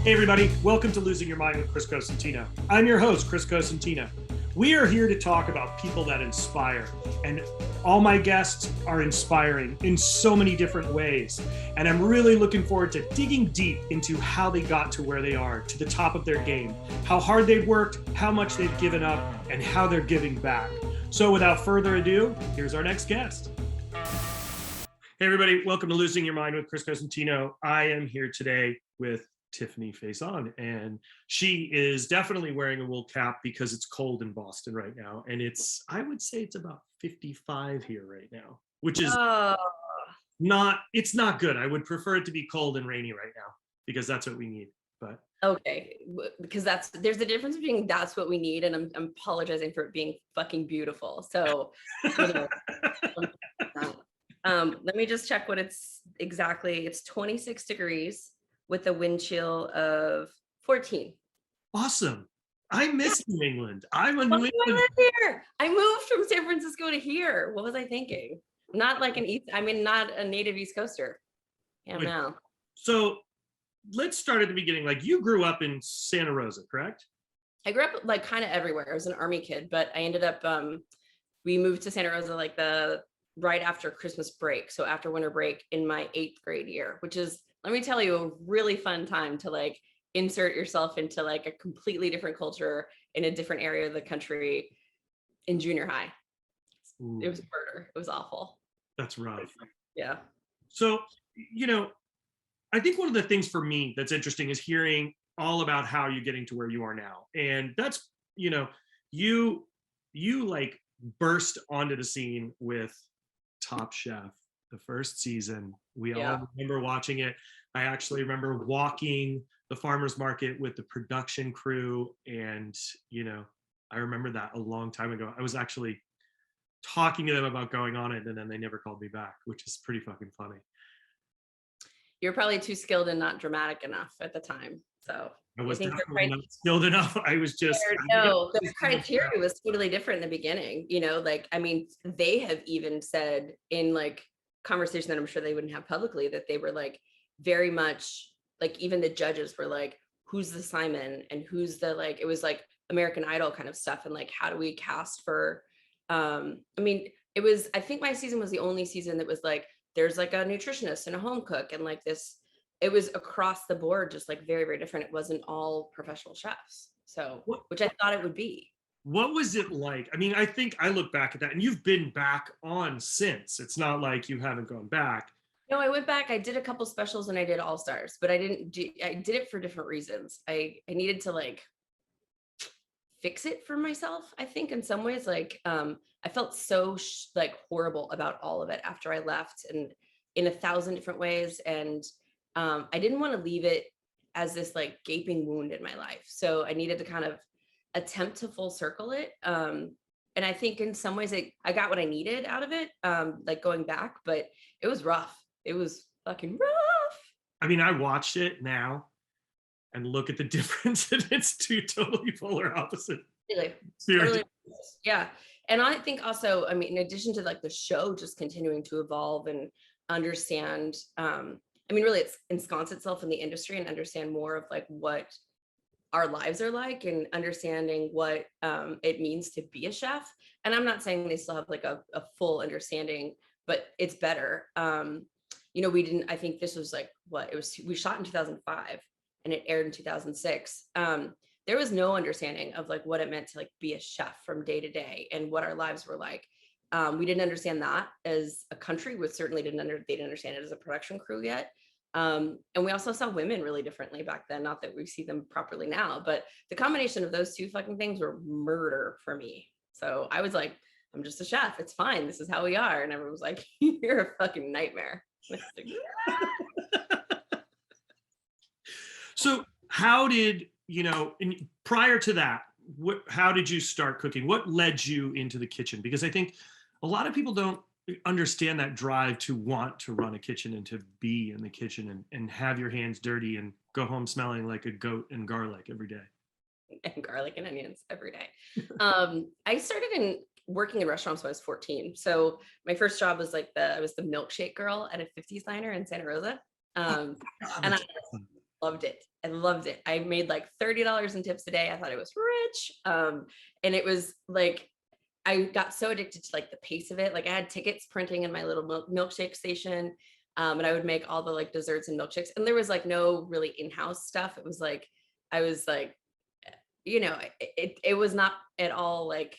Hey everybody, welcome to Losing Your Mind with Chris Cosentino. I'm your host, Chris Cosentino. We are here to talk about people that inspire, and all my guests are inspiring in so many different ways. And I'm really looking forward to digging deep into how they got to where they are, to the top of their game, how hard they've worked, how much they've given up, and how they're giving back. So without further ado, here's our next guest. Hey everybody, welcome to Losing Your Mind with Chris Cosentino. I am here today with Tiffani Faison, and she is definitely wearing a wool cap because it's cold in Boston right now, and I would say it's about 55 here right now, which is it's not good. I would prefer it to be cold and rainy right now because that's what we need. But okay, because there's a difference between that's what we need and I'm apologizing for it being fucking beautiful. So let me just check what it's exactly. It's 26 degrees with a wind chill of 14. Awesome. I miss New England. I'm a New England. Here. I moved from San Francisco to here. What was I thinking? Not like not a native East Coaster. Yeah, no. So let's start at the beginning. Like, you grew up in Santa Rosa, correct? I grew up like kind of everywhere. I was an Army kid, but I ended up we moved to Santa Rosa like right after Christmas break. So after winter break in my 8th grade year, which is, let me tell you, a really fun time to like insert yourself into like a completely different culture in a different area of the country in junior high. Ooh. It was murder. It was awful. That's rough. Yeah. So, I think one of the things for me that's interesting is hearing all about how you're getting to where you are now. And that's, you like burst onto the scene with Top Chef, the first season. We all remember watching it. I actually remember walking the farmer's market with the production crew. And, I remember that a long time ago. I was actually talking to them about going on it, and then they never called me back, which is pretty fucking funny. You're probably too skilled and not dramatic enough at the time. So I was definitely not skilled enough. I was just... No, the criteria was totally different in the beginning. They have even said in like conversation that I'm sure they wouldn't have publicly that they were like very much like, even the judges were like, who's the Simon and who's the, like, it was like American Idol kind of stuff. And like, how do we cast for, I think my season was the only season that was like, there's like a nutritionist and a home cook and like this, it was across the board, just like very, very different. It wasn't all professional chefs. So, which I thought it would be. What was it like? I think I look back at that, and you've been back on since. It's not like you haven't gone back. No, I went back. I did a couple specials and I did All Stars, but I did it for different reasons. I needed to like fix it for myself. I think in some ways, like, I felt so like horrible about all of it after I left, and in 1,000 different ways. And I didn't want to leave it as this like gaping wound in my life. So I needed to kind of attempt to full circle it. And I think in some ways I got what I needed out of it, like going back, but it was rough. It was fucking rough. I watched it now and look at the difference, and it's two totally polar opposite. Really, totally, yeah. And I think also, in addition to like the show just continuing to evolve and understand, really it's ensconce itself in the industry and understand more of like what our lives are like and understanding what it means to be a chef. And I'm not saying they still have like a full understanding, but it's better. I think this was like we shot in 2005 and it aired in 2006. There was no understanding of like what it meant to like be a chef from day to day and what our lives were like. We didn't understand that as a country. We certainly they didn't understand it as a production crew yet. And we also saw women really differently back then. Not that we see them properly now, but the combination of those two fucking things were murder for me. So I was like, I'm just a chef. It's fine. This is how we are. And everyone was like, you're a fucking nightmare. So how did, prior to that, how did you start cooking? What led you into the kitchen? Because I think a lot of people don't understand that drive to want to run a kitchen and to be in the kitchen and have your hands dirty and go home smelling like a goat and garlic every day. And garlic and onions every day. I started working in restaurants when I was 14. So my first job was I was the milkshake girl at a 50s diner in Santa Rosa. loved it. I loved it. I made like $30 in tips a day. I thought I was rich. And it was like, I got so addicted to like the pace of it. Like I had tickets printing in my little milkshake station. And I would make all the like desserts and milkshakes. And there was like no really in-house stuff. It was like, I was like, it was not at all like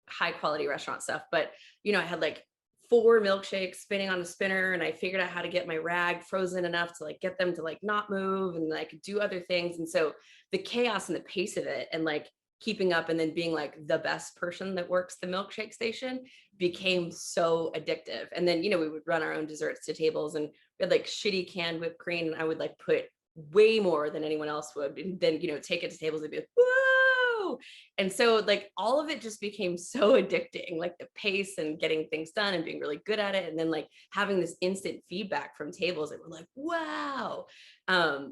high quality restaurant stuff, but I had like 4 milkshakes spinning on a spinner, and I figured out how to get my rag frozen enough to like get them to like not move, and I could do other things. And so the chaos and the pace of it, and like keeping up and then being like the best person that works the milkshake station, became so addictive. And then, we would run our own desserts to tables, and we had like shitty canned whipped cream, and I would like put way more than anyone else would, and then, take it to tables and be like, whoa. And so like all of it just became so addicting, like the pace and getting things done and being really good at it. And then like having this instant feedback from tables that were like, wow. I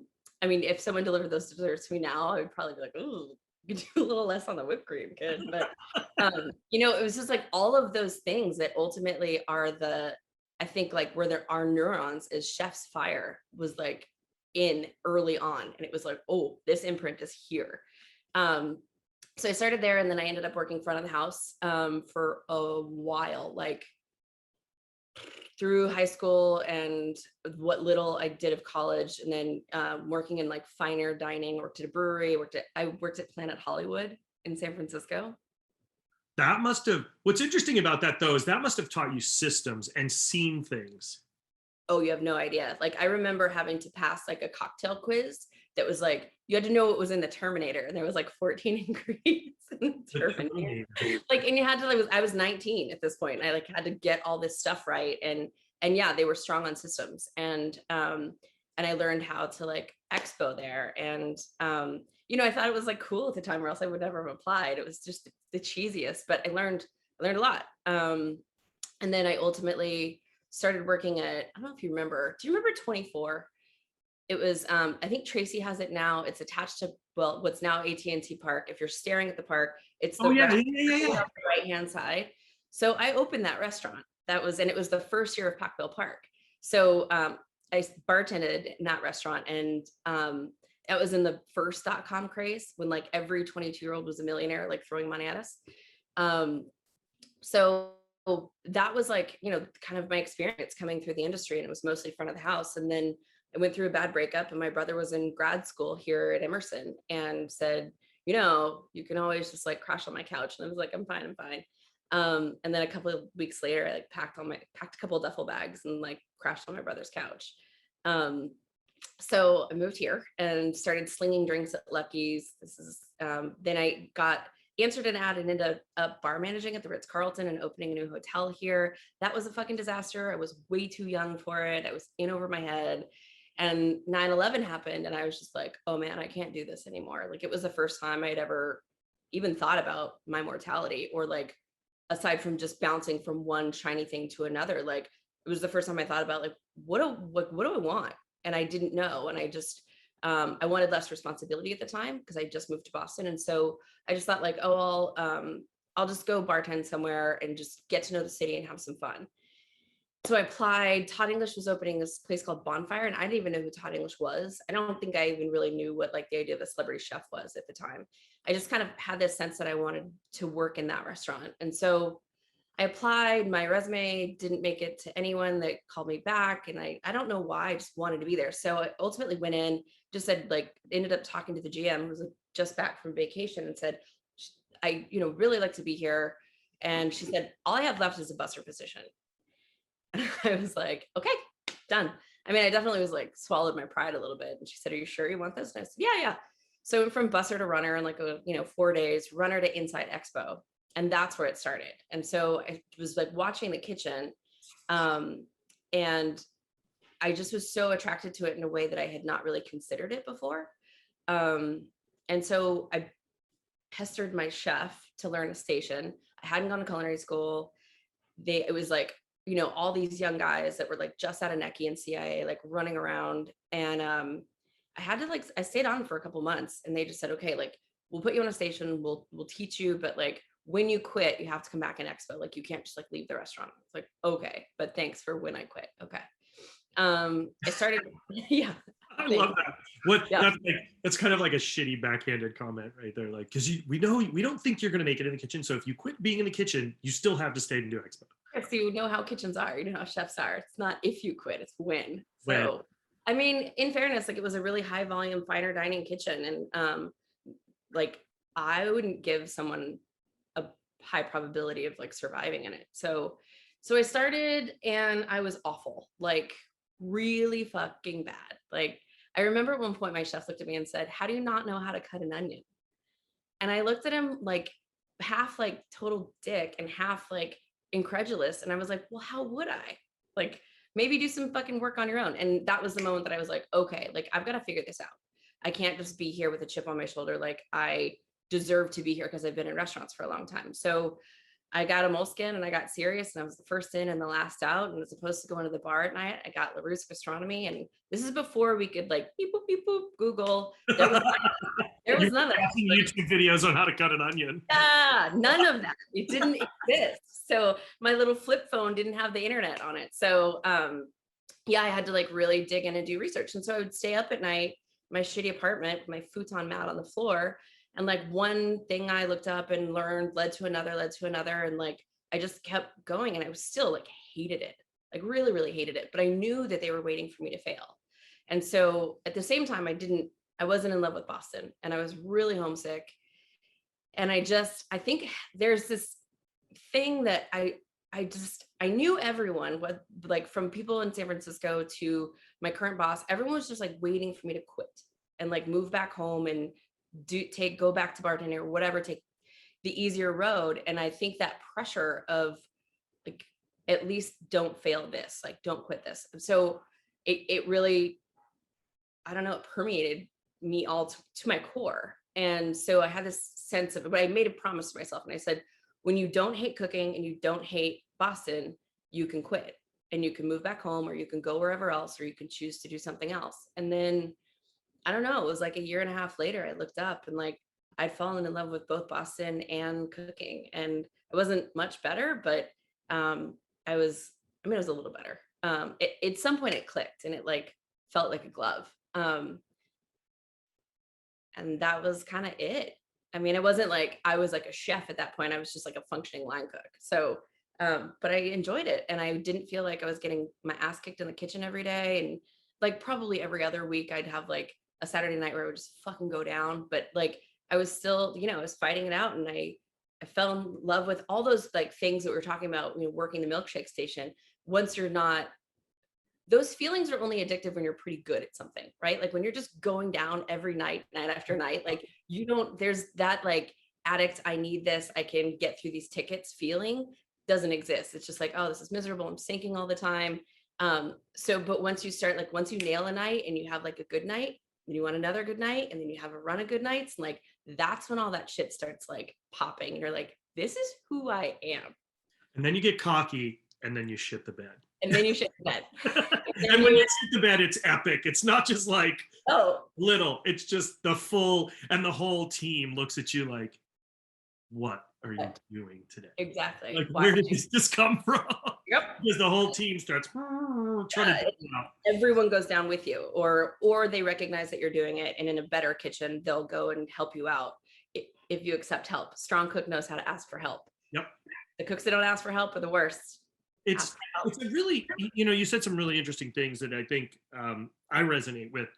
mean, if someone delivered those desserts to me now, I would probably be like, ooh, you could do a little less on the whipped cream, kid. But it was just like all of those things that ultimately are I think like where there are neurons is chef's fire was like in early on. And it was like, oh, this imprint is here. So I started there, and then I ended up working front of the house for a while, like through high school and what little I did of college, and then working in like finer dining. Worked at a brewery. I worked at Planet Hollywood in San Francisco. What's interesting about that though is that must have taught you systems and seen things. Oh, you have no idea. Like I remember having to pass like a cocktail quiz that was like, you had to know what was in the Terminator, and there was like 14 ingredients in the Terminator. Like, and you had to like, I was 19 at this point, and I like had to get all this stuff right. And yeah, they were strong on systems. And I learned how to like expo there. And I thought it was like cool at the time, or else I would never have applied. It was just the cheesiest, but I learned a lot. And then I ultimately started working at, I don't know if you remember, do you remember 24? It was, I think Tracy has it now. It's attached to, what's now AT&T Park. If you're staring at the park, it's the right-hand side. So I opened that restaurant. And it was the first year of Packville Park. So I bartended in that restaurant, and that was in the first .com craze, when like every 22-year-old was a millionaire, like throwing money at us. So that was like, kind of my experience coming through the industry, and it was mostly front of the house. And then I went through a bad breakup, and my brother was in grad school here at Emerson and said, you can always just like crash on my couch. And I was like, I'm fine. And then a couple of weeks later, I like packed a couple of duffel bags and like crashed on my brother's couch. So I moved here and started slinging drinks at Lucky's. Then I answered an ad and ended up bar managing at the Ritz-Carlton and opening a new hotel here. That was a fucking disaster. I was way too young for it. I was in over my head. And 9/11 happened, and I was just like, oh man, I can't do this anymore. Like it was the first time I'd ever even thought about my mortality, or like, aside from just bouncing from one shiny thing to another, like it was the first time I thought about like, what do I want? And I didn't know. And I just, I wanted less responsibility at the time because I just moved to Boston. And so I just thought like, oh, I'll just go bartend somewhere and just get to know the city and have some fun. So I applied. Todd English was opening this place called Bonfire, and I didn't even know who Todd English was. I don't think I even really knew what like the idea of a celebrity chef was at the time. I just kind of had this sense that I wanted to work in that restaurant. And so I applied. My resume didn't make it to anyone that called me back. And I don't know why, I just wanted to be there. So I ultimately went in, just said, like, ended up talking to the GM, who was just back from vacation, and said, I, really like to be here. And she said, all I have left is a busser position. And I was like, okay, done. I mean, I definitely was like swallowed my pride a little bit. And she said, are you sure you want this? And I said, yeah. So I went from busser to runner in like 4 days, runner to inside expo. And that's where it started. And so I was like watching the kitchen. And I just was so attracted to it in a way that I had not really considered it before. And so I pestered my chef to learn a station. I hadn't gone to culinary school. It was like, all these young guys that were like just out of NECI and CIA, like running around. And I had to I stayed on for a couple months, and they just said, okay, like, we'll put you on a station. We'll teach you. But like, when you quit, you have to come back in expo. Like, you can't just like leave the restaurant. It's like, okay, but thanks for when I quit. Okay. I started, yeah. I love that. What Yeah. that's kind of like a shitty backhanded comment right there. Like, because we know we don't think you're gonna make it in the kitchen. So if you quit being in the kitchen, you still have to stay and do expo. So you know how kitchens are, you know how chefs are. It's not if you quit, it's when. When. So I mean, in fairness, like it was a really high volume, finer dining kitchen. And like I wouldn't give someone a high probability of like surviving in it. So I started and I was awful, like really fucking bad. Like I remember at one point my chef looked at me and said, "How do you not know how to cut an onion?" And I looked at him like half like total dick and half like incredulous. And I was like, well, how would I? Like, maybe do some fucking work on your own. And that was the moment that I was like, okay, like I've got to figure this out. I can't just be here with a chip on my shoulder. Like I deserve to be here because I've been in restaurants for a long time. So I got a moleskin and I got serious and I was the first in and the last out and was supposed to go into the bar at night. I got LaRousse gastronomy, and this is before we could like beep boop Google. There was none of that. YouTube videos on how to cut an onion. Yeah, none of that. It didn't exist. So my little flip phone didn't have the internet on it. So yeah, I had to like really dig in and do research. And so I would stay up at night, my shitty apartment, my futon mat on the floor. And like one thing I looked up and learned led to another. And like, I just kept going and I was still like hated it, like really, really hated it. But I knew that they were waiting for me to fail. And so at the same time, I wasn't in love with Boston and I was really homesick. And I think there's this thing that I knew everyone, what like from people in San Francisco to my current boss, everyone was just like waiting for me to quit and like move back home and go back to bartending or whatever, take the easier road. And I think that pressure of like, at least don't fail this, like don't quit this. So it really, I don't know, it permeated me all to my core. And so I had this sense of, but I made a promise to myself and I said, when you don't hate cooking and you don't hate Boston, you can quit and you can move back home or you can go wherever else, or you can choose to do something else. And then I don't know, it was like a year and a half later, I looked up and like I'd fallen in love with both Boston and cooking. And it wasn't much better, but it was a little better. At some point it clicked and it like felt like a glove. And that was kind of it. I mean, it wasn't like I was like a chef at that point. I was just like a functioning line cook. So, but I enjoyed it. And I didn't feel like I was getting my ass kicked in the kitchen every day. And like probably every other week I'd have like a Saturday night where I would just fucking go down. But like, I was still, I was fighting it out. And I fell in love with all those like things that we were talking about, working the milkshake station. Once you're not, those feelings are only addictive when you're pretty good at something, right? Like when you're just going down every night, night after night, like there's that like addict, I need this, I can get through these tickets feeling doesn't exist. It's just like, oh, this is miserable. I'm sinking all the time. But once you nail a night and you have like a good night, then you want another good night, and then you have a run of good nights. And like, that's when all that shit starts like popping. And you're like, this is who I am. And then you get cocky and then you shit the bed. And then you shit the bed. And when you shit the bed, it's epic. It's not just like little. It's just the full, and the whole team looks at you like, what are you doing today? Exactly. Like, where did this just come from? Yep. Because the whole team starts trying to do it. Everyone goes down with you, or they recognize that you're doing it, and in a better kitchen, they'll go and help you out if you accept help. Strong cook knows how to ask for help. Yep. The cooks that don't ask for help are the worst. It's a really, you said some really interesting things that I think I resonate with,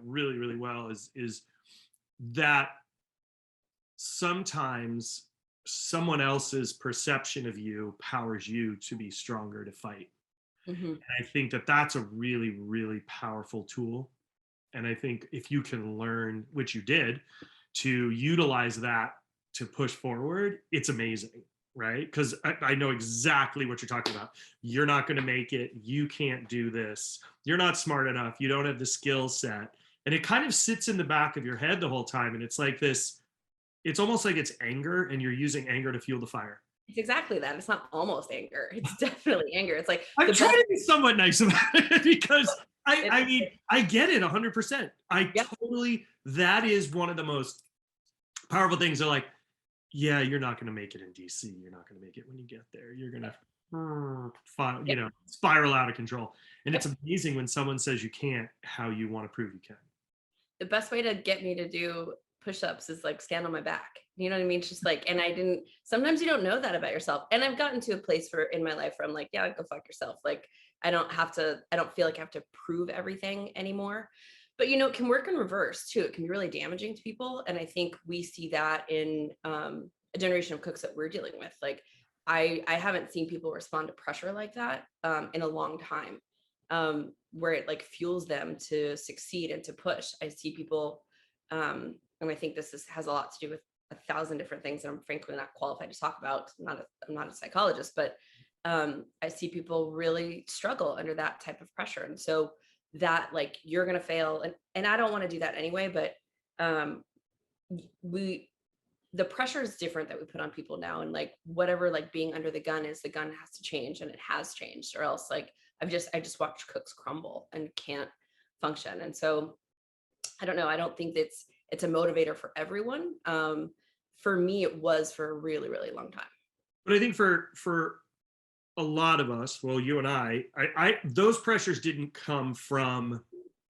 really, really well is that sometimes someone else's perception of you powers you to be stronger to fight. Mm-hmm. And I think that that's a really, really powerful tool. And I think if you can learn, which you did, to utilize that to push forward, it's amazing. Right? Because I know exactly what you're talking about. You're not going to make it. You can't do this. You're not smart enough. You don't have the skill set. And it kind of sits in the back of your head the whole time. And it's like this, it's almost like it's anger, and you're using anger to fuel the fire. It's exactly that. It's not almost anger. It's definitely anger. It's like, I'm trying to be somewhat nice about it because I mean, I get it 100%. Totally, that is one of the most powerful things. They're like, yeah, you're not going to make it in DC. You're not going to make it when you get there. You're going to, spiral out of control. And it's amazing when someone says you can't, how you want to prove you can. The best way to get me to do push-ups is like stand on my back. You know what I mean? It's just like, and sometimes you don't know that about yourself. And I've gotten to a place in my life where I'm like, yeah, go fuck yourself. Like, I don't feel like I have to prove everything anymore. But, you know, it can work in reverse too. It can be really damaging to people. And I think we see that in a generation of cooks that we're dealing with. Like, I haven't seen people respond to pressure like that in a long time, where it like fuels them to succeed and to push. I see people, and I think this has a lot to do with 1,000 different things that I'm frankly not qualified to talk about. I'm not a psychologist, but I see people really struggle under that type of pressure. And so that like, you're going to fail. And I don't want to do that anyway, but the pressure is different that we put on people now. And like, whatever, like being under the gun is, the gun has to change, and it has changed, or else like, I just watched cooks crumble and can't function. And so I don't know. I don't think it's a motivator for everyone. For me, it was for a really, really long time. But I think for a lot of us, well, you and I those pressures didn't come from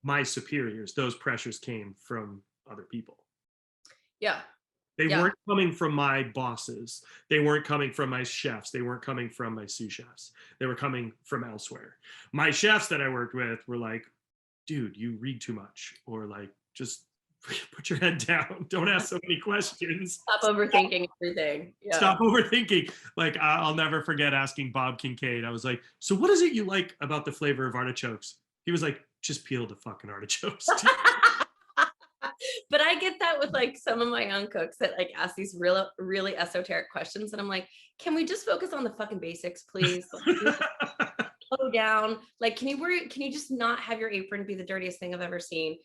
my superiors. Those pressures came from other people. Yeah. They weren't coming from my bosses. They weren't coming from my chefs. They weren't coming from my sous chefs. They were coming from elsewhere. My chefs that I worked with were like, dude, you read too much, or like, just put your head down. Don't ask so many questions. Stop overthinking everything. Yeah. Stop overthinking. Like, I'll never forget asking Bob Kincaid. I was like, so what is it you like about the flavor of artichokes? He was like, just peel the fucking artichokes. But I get that with like some of my young cooks that like ask these really esoteric questions. And I'm like, can we just focus on the fucking basics, please? Like, slow down. Like, can you just not have your apron be the dirtiest thing I've ever seen?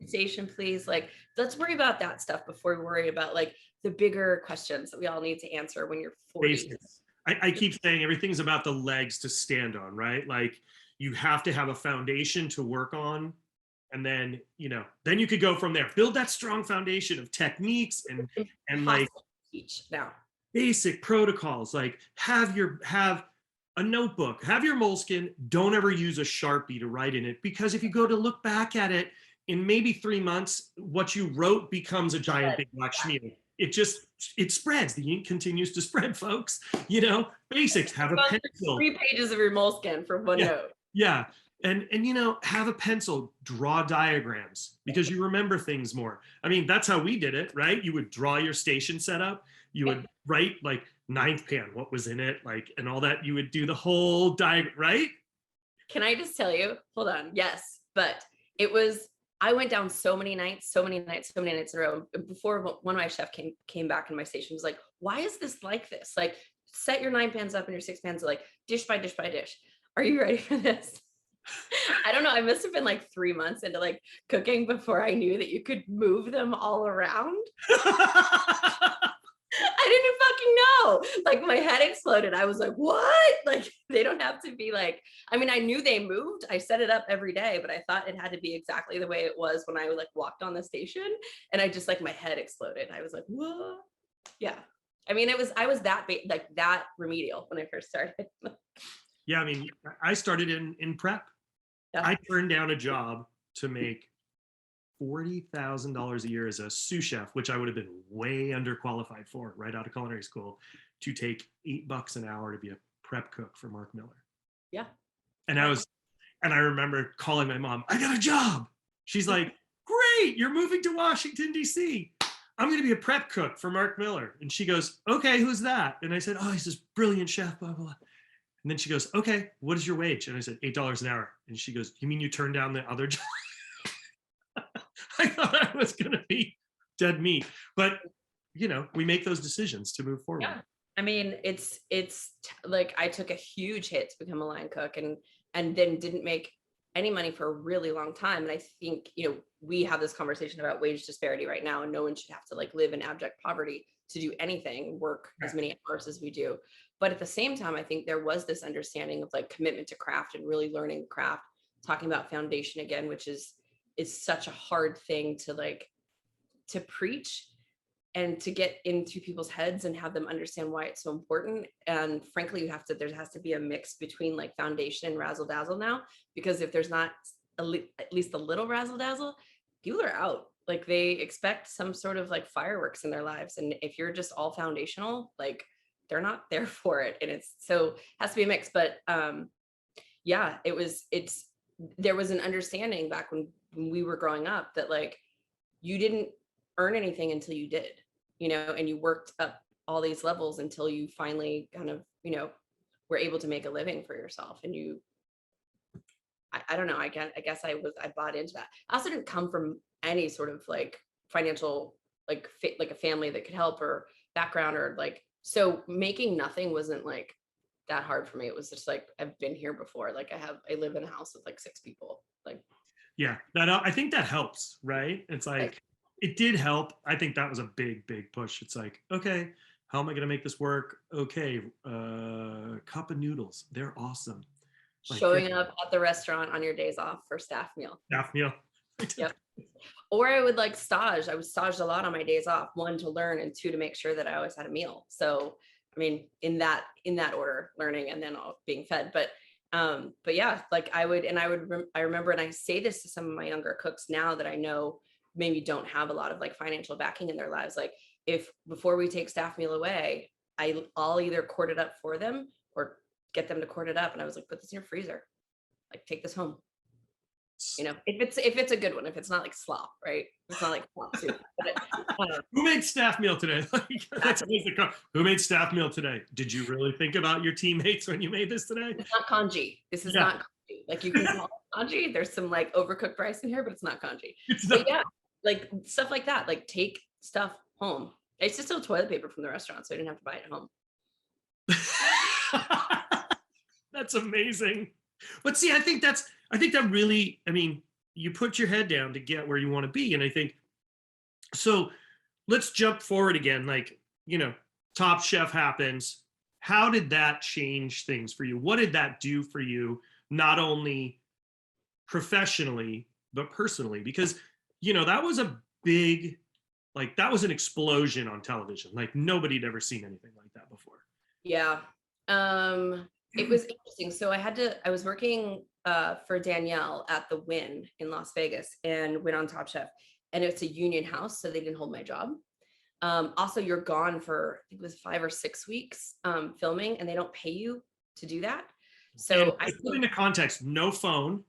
Station, please. Like, let's worry about that stuff before we worry about like the bigger questions that we all need to answer when you're 40. Basics. I keep saying everything's about the legs to stand on, right? Like, you have to have a foundation to work on. And then, you know, then you could go from there. Build that strong foundation of techniques and like teach now. Basic protocols. Like, have a notebook, have your moleskin. Don't ever use a Sharpie to write in it, because if you go to look back at it in maybe 3 months, what you wrote becomes a giant big black smear. It spreads. The ink continues to spread, folks. You know, basics. Have a pencil. 3 pages of your moleskin for one note. Yeah. And you know, have a pencil, draw diagrams, because you remember things more. I mean, that's how we did it, right? You would draw your station setup. You would write like 9th pan, what was in it, like, and all that. You would do the whole diagram, right? Can I just tell you? Hold on. Yes, but I went down so many nights in a row. Before one of my chefs came back in my station, was like, why is this like this? Like, set your 9 pans up and your 6 pans are like dish by dish by dish. Are you ready for this? I don't know. I must have been like 3 months into like cooking before I knew that you could move them all around. I didn't fucking know. Like, my head exploded. I was like, what? Like, they don't have to be like, I mean, I knew they moved. I set it up every day, but I thought it had to be exactly the way it was when I like walked on the station. And I just like, my head exploded. I was like, what? Yeah. I mean, I was that like that remedial when I first started. Yeah. I mean, I started in prep. Yeah. I turned down a job to make $40,000 a year as a sous chef, which I would have been way underqualified for right out of culinary school, to take $8 an hour to be a prep cook for Mark Miller. Yeah. And I remember calling my mom, I got a job. She's like, great, you're moving to Washington, D.C. I'm going to be a prep cook for Mark Miller. And she goes, okay, who's that? And I said, oh, he's this brilliant chef, blah, blah, blah. And then she goes, okay, what is your wage? And I said, $8 an hour. And she goes, you mean you turned down the other job? I thought I was going to be dead meat. But, you know, we make those decisions to move forward. Yeah. I mean, it's like, I took a huge hit to become a line cook and then didn't make any money for a really long time. And I think, you know, we have this conversation about wage disparity right now, and no one should have to like live in abject poverty to do anything, work as many hours as we do. But at the same time, I think there was this understanding of like commitment to craft and really learning the craft, talking about foundation again, which is such a hard thing to preach. and to get into people's heads and have them understand why it's so important. And frankly, there has to be a mix between like foundation and razzle dazzle now, because if there's not at least a little razzle dazzle, people are out. Like they expect some sort of like fireworks in their lives. And if you're just all foundational, like they're not there for it. And it has to be a mix. But yeah, there was an understanding back when we were growing up that like you didn't earn anything until you did, and you worked up all these levels until you finally kind of, were able to make a living for yourself. And I don't know, I guess I bought into that. I also didn't come from any sort of like financial, like a family that could help or background or like, so making nothing wasn't like that hard for me. It was just like, I've been here before. Like I live in a house with like 6 people. Like, yeah, I think that helps, right? It's like, it did help. I think that was a big push. It's like, okay, how am I going to make this work? Okay, cup of noodles. They're awesome. Like, showing up at the restaurant on your days off for staff meal. Yep. Or I would like stage. I would stage a lot on my days off. 1, to learn, and 2, to make sure that I always had a meal. So, I mean, in that order, learning and then being fed. But yeah, like I remember, and I say this to some of my younger cooks now that I know maybe don't have a lot of like financial backing in their lives. Like if before we take staff meal away, I'll either quart it up for them or get them to quart it up. And I was like, put this in your freezer, like take this home. If it's a good one, if it's not like slop, right? It's not like slop soup. Who made staff meal today? Who made staff meal today? Did you really think about your teammates when you made this today? It's not congee. This is not congee. Like you can call it congee. There's some like overcooked rice in here, but it's not congee. But yeah, like stuff like that. Like take stuff home. I used to steal toilet paper from the restaurant, so I didn't have to buy it at home. That's amazing. But see, I think that really, I mean, you put your head down to get where you want to be. And I think, so let's jump forward again. Like, Top Chef happens. How did that change things for you? What did that do for you? Not only professionally, but personally, because, that was a big, like, that was an explosion on television. Like nobody had ever seen anything like that before. Yeah. It was interesting. So I was working for Danielle at the Wynn in Las Vegas and went on Top Chef, and it's a union house, so they didn't hold my job. Also, you're gone for, I think it was 5 or 6 weeks filming, and they don't pay you to do that. So I put into context, no phone,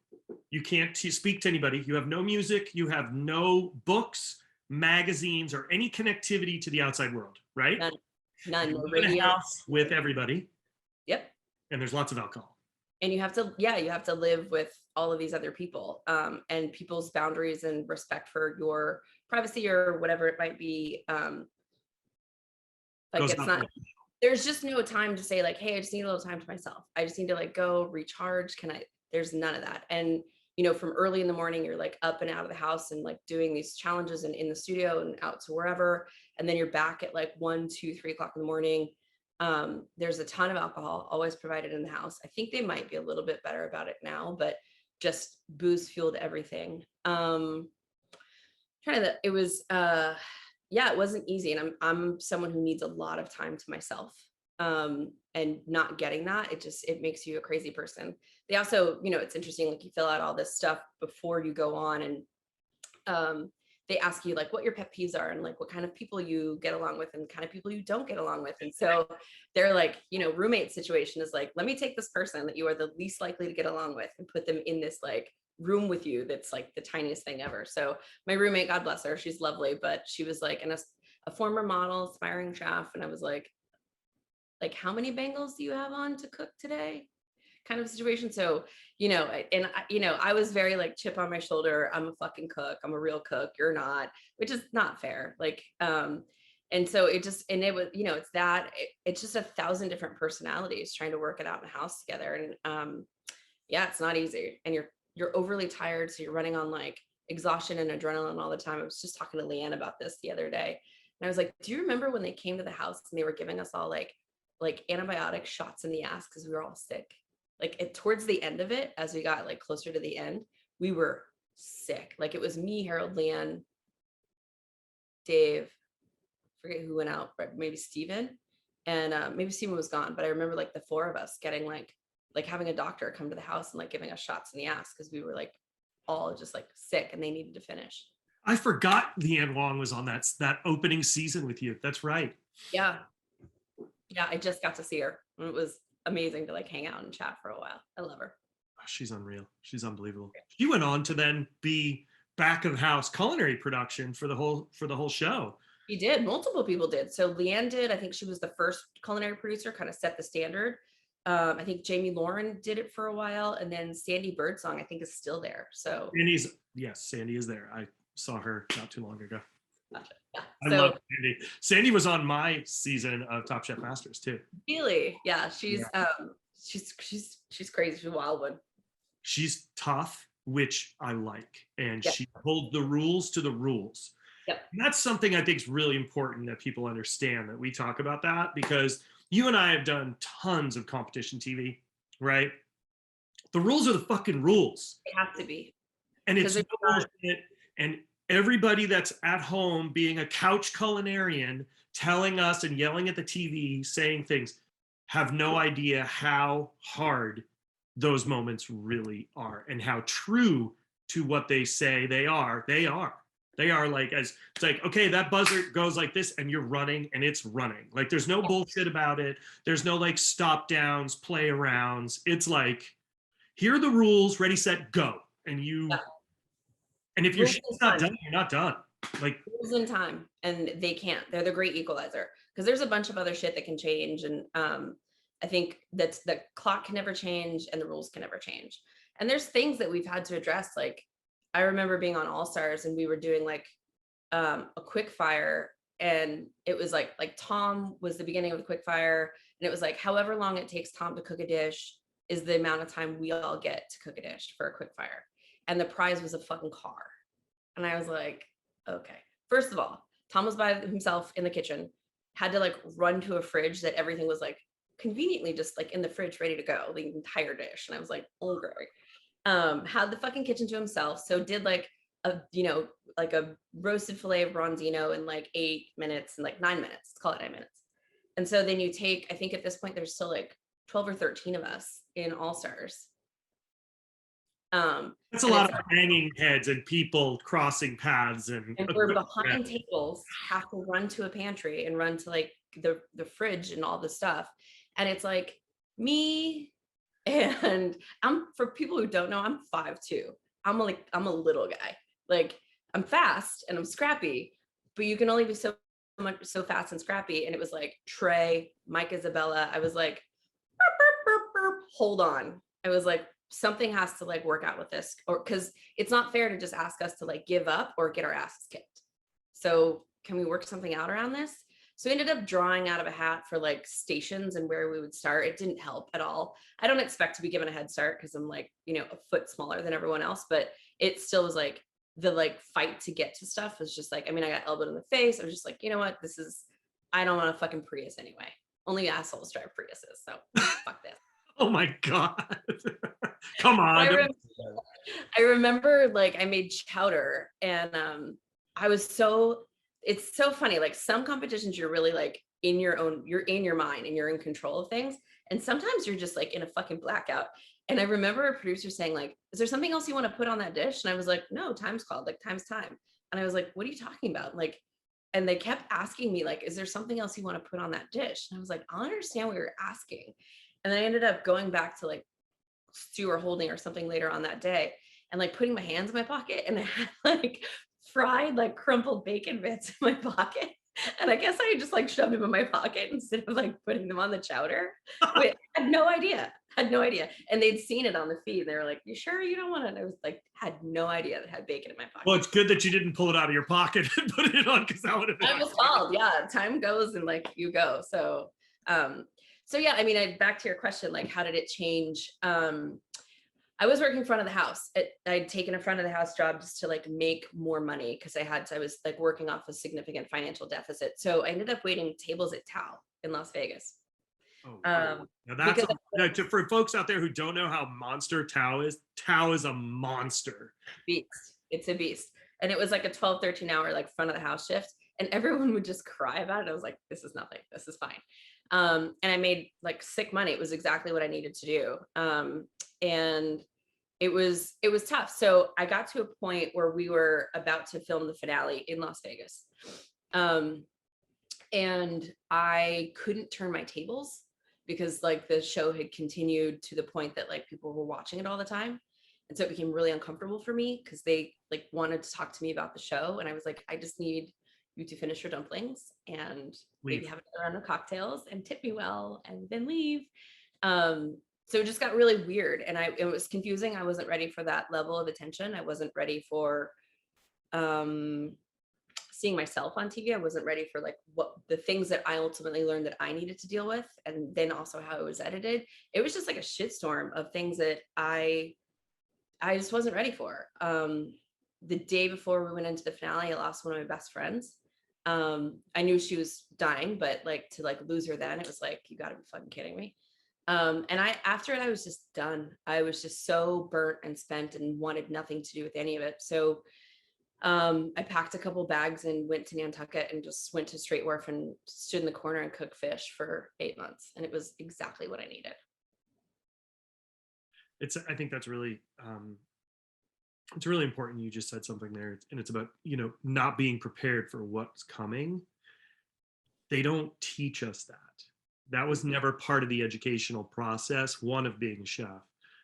you can't speak to anybody, you have no music, you have no books, magazines, or any connectivity to the outside world, right? None. No radio. In a house with everybody. Yep. And there's lots of alcohol. And you have to live with all of these other people, and people's boundaries and respect for your privacy or whatever it might be. Like it's not, there's just no time to say like, hey, I just need a little time to myself. I just need to like go recharge. There's none of that. And, from early in the morning, you're like up and out of the house and like doing these challenges and in the studio and out to wherever. And then you're back at like 1, 2, 3 o'clock in the morning. There's a ton of alcohol always provided in the house. I think they might be a little bit better about it now, but just booze fueled everything. It wasn't easy. And I'm someone who needs a lot of time to myself. And not getting that, it makes you a crazy person. They also, it's interesting, like you fill out all this stuff before you go on, and they ask you like what your pet peeves are and like what kind of people you get along with and kind of people you don't get along with. And so they're like, roommate situation is like, let me take this person that you are the least likely to get along with and put them in this like room with you that's like the tiniest thing ever. So my roommate, God bless her, she's lovely, but she was like a former model, aspiring chef, and I was like, how many bangles do you have on to cook today? Kind of situation. So, I was very like chip on my shoulder. I'm a fucking cook. I'm a real cook. You're not, which is not fair. Like, and so it was, it's just 1,000 different personalities trying to work it out in a house together. And, it's not easy. And you're overly tired. So you're running on like exhaustion and adrenaline all the time. I was just talking to Leanne about this the other day. And I was like, do you remember when they came to the house and they were giving us all like antibiotic shots in the ass because we were all sick? Like towards the end of it, as we got like closer to the end, we were sick. Like it was me, Harold, Leanne, Dave, forget who went out, but maybe Steven, and maybe Steven was gone, but I remember like the four of us getting like having a doctor come to the house and like giving us shots in the ass because we were like all just like sick and they needed to finish. I forgot Leanne Wong was on that opening season with you. That's right. Yeah. Yeah, I just got to see her. It was amazing to like hang out and chat for a while. I love her. She's unreal. She's unbelievable. She went on to then be back of house culinary production for the whole show. She did. Multiple people did. So Leanne did. I think she was the first culinary producer, kind of set the standard. I think Jamie Lauren did it for a while, and then Sandy Birdsong, I think, is still there. So Sandy is there. I saw her not too long ago. Gotcha. Yeah. I love Sandy. Sandy was on my season of Top Chef Masters too. Really? Yeah. She's crazy. She's a wild one. She's tough, which I like, and Yep. she holds the rules to the rules. Yep. And that's something I think is really important that people understand, that we talk about that, because you and I have done tons of competition TV, right? The rules are the fucking rules. They have to be. And it's bullshit. And everybody that's at home being a couch culinarian, telling us and yelling at the TV, saying things, have no idea how hard those moments really are and how true to what they say they are. They are like, it's like, okay, that buzzer goes like this and you're running and it's running. Like there's no bullshit about it. There's no like stop downs, play arounds. It's like, here are the rules, ready, set, go. And and if your shit's not done, you're not done. Like rules in time, and they can't. They're the great equalizer, because there's a bunch of other shit that can change. And I think that the clock can never change and the rules can never change. And there's things that we've had to address. Like I remember being on All Stars and we were doing like a quick fire, and it was like Tom was the beginning of the quick fire, and it was like however long it takes Tom to cook a dish is the amount of time we all get to cook a dish for a quick fire. And the prize was a fucking car. And I was like, okay. First of all, Tom was by himself in the kitchen, had to like run to a fridge that everything was like conveniently just like in the fridge ready to go, the entire dish. And I was like, oh great. Had the fucking kitchen to himself. So did like a roasted filet of bronzino in like 8 minutes and like 9 minutes. Let's call it 9 minutes. And so then you take, I think at this point there's still like 12 or 13 of us in All Stars. That's a lot of banging heads and people crossing paths, and we're behind tables, have to run to a pantry and run to like the fridge and all this stuff. And it's like me, and for people who don't know, I'm 5'2". I'm a little guy. Like I'm fast and I'm scrappy, but you can only be so fast and scrappy. And it was like Trey, Mike Isabella. I was like, burp, burp, burp, burp, hold on. I was like, something has to like work out with this, or because it's not fair to just ask us to like give up or get our asses kicked. So can we work something out around this? So we ended up drawing out of a hat for like stations and where we would start. It didn't help at all. I don't expect to be given a head start because I'm like, a foot smaller than everyone else, but it still was like the like fight to get to stuff was just like, I got elbowed in the face. I was just like, you know what? I don't want a fucking Prius anyway. Only assholes drive Priuses. So fuck this. Oh my God. Come on. I remember like I made chowder, and it's so funny. Like some competitions you're really like you're in your mind and you're in control of things. And sometimes you're just like in a fucking blackout. And I remember a producer saying like, is there something else you want to put on that dish? And I was like, no, time's called, like time's time. And I was like, what are you talking about? Like, and they kept asking me like, is there something else you want to put on that dish? And I was like, I don't understand what you're asking. And then I ended up going back to like stew or holding or something later on that day and like putting my hands in my pocket, and I had like fried like crumpled bacon bits in my pocket. And I guess I just like shoved them in my pocket instead of like putting them on the chowder. But I had no idea. And they'd seen it on the feed. And they were like, you sure you don't want it? And I was like, had no idea that I had bacon in my pocket. Well, it's good that you didn't pull it out of your pocket and put it on, because that would have been. I was called. Yeah. Time goes and like you go. So, yeah, back to your question, like, how did it change? I was working front of the house. I'd taken a front of the house job just to like make more money because I was like working off a significant financial deficit. So I ended up waiting tables at Tao in Las Vegas. Oh, wow. Now for folks out there who don't know how monster Tao is a monster. Beast. It's a beast. And it was like a 12, 13 hour like front of the house shift. and everyone would just cry about it. I was like, this is nothing, this is fine. And I made like sick money. It was exactly what I needed to do. And it was tough. So I got to a point where we were about to film the finale in Las Vegas. And I couldn't turn my tables because like the show had continued to the point that like people were watching it all the time. And so it became really uncomfortable for me because they like wanted to talk to me about the show. And I was like, I just need you to finish your dumplings and maybe have another round of cocktails and tip me well and then leave. So it just got really weird, and it was confusing. I wasn't ready for that level of attention. I wasn't ready for seeing myself on TV. I wasn't ready for like what the things that I ultimately learned that I needed to deal with, and then also how it was edited. It was just like a shitstorm of things that I just wasn't ready for. The day before we went into the finale, I lost one of my best friends. I knew she was dying, but like to like lose her then, it was like, you gotta be fucking kidding me. And after it, I was just done. I was just so burnt and spent and wanted nothing to do with any of it. So I packed a couple bags and went to Nantucket and just went to Straight Wharf and stood in the corner and cooked fish for 8 months. And it was exactly what I needed. I think that's really, it's really important. You just said something there, and it's about, you know, not being prepared for what's coming. They don't teach us that. That was never part of the educational process, one of being a chef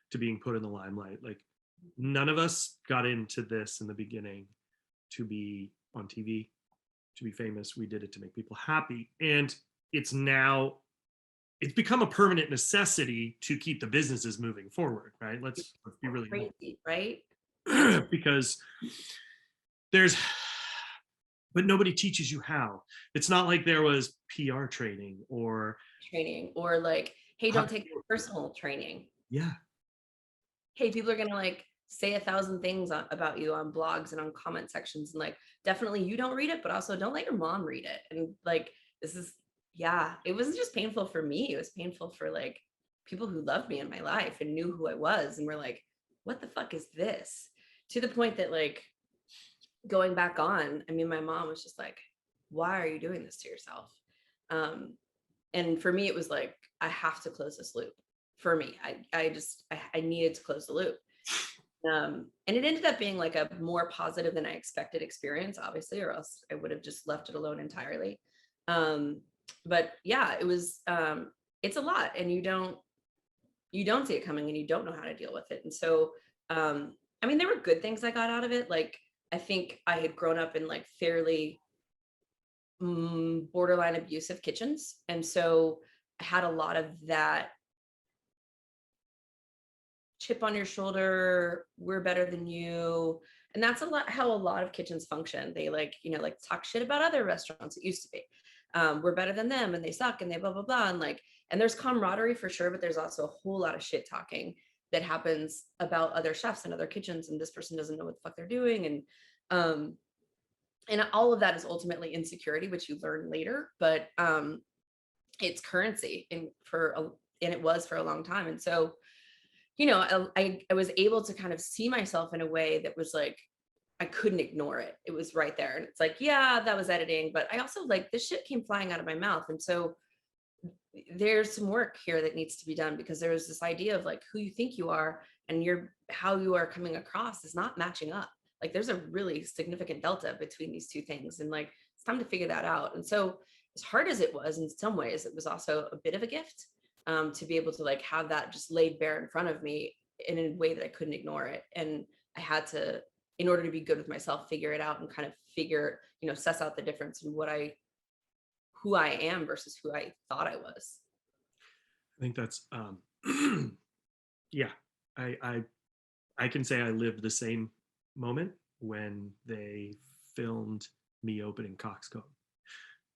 to being put in the limelight. Like none of us got into this in the beginning to be on TV, to be famous. We did it to make people happy. And it's become a permanent necessity to keep the businesses moving forward, right? Let's be really crazy, right? Because but nobody teaches you how. It's not like there was PR training or like, hey, don't take personal training. Yeah. Hey, people are gonna like say 1,000 things about you on blogs and on comment sections, and like definitely you don't read it, but also don't let your mom read it. And like this is, yeah, it wasn't just painful for me, it was painful for like people who loved me in my life and knew who I was and were like, what the fuck is this? To the point that like going back on, I mean, my mom was just like, why are you doing this to yourself? And for me, it was like, I have to close this loop. For me, I needed to close the loop. And it ended up being like a more positive than I expected experience, obviously, or else I would have just left it alone entirely. But yeah, it was, it's a lot, and you don't see it coming and you don't know how to deal with it. And so, I mean, there were good things I got out of it. Like, I think I had grown up in like fairly borderline abusive kitchens. And so I had a lot of that chip on your shoulder, we're better than you. And that's how a lot of kitchens function. They like, you know, like talk shit about other restaurants. It used to be, we're better than them and they suck and they blah, blah, blah. And like, and there's camaraderie for sure, but there's also a whole lot of shit talking that happens about other chefs and other kitchens. And this person doesn't know what the fuck they're doing. And all of that is ultimately insecurity, which you learn later, but it's currency and it was for a long time. And so, you know, I was able to kind of see myself in a way that was like, I couldn't ignore it. It was right there. And it's like, yeah, that was editing, but I also like this shit came flying out of my mouth. And so there's some work here that needs to be done, because there was this idea of like who you think you are and how you are coming across is not matching up. Like there's a really significant delta between these two things. And like, it's time to figure that out. And so as hard as it was, in some ways, it was also a bit of a gift, to be able to like have that just laid bare in front of me in a way that I couldn't ignore it. And I had to, in order to be good with myself, figure it out and kind of suss out the difference in who I am versus who I thought I was. I think that's, yeah, I can say I lived the same moment when they filmed me opening Coxcomb.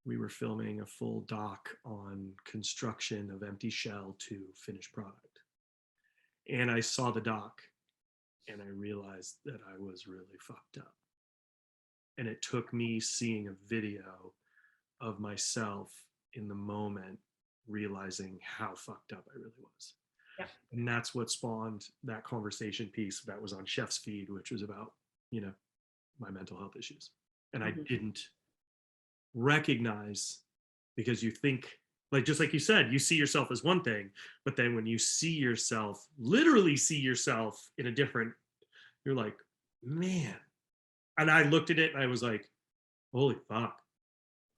We were filming a full doc on construction of empty shell to finished product. And I saw the doc and I realized that I was really fucked up. And it took me seeing a video of myself in the moment realizing how fucked up I really was. Yeah. And that's what spawned that conversation piece that was on Chef's Feed, which was about, my mental health issues. And I didn't recognize, because you think, like, just like you said, you see yourself as one thing, but then when you see yourself, literally see yourself in a different, you're like, man. And I looked at it and I was like, holy fuck,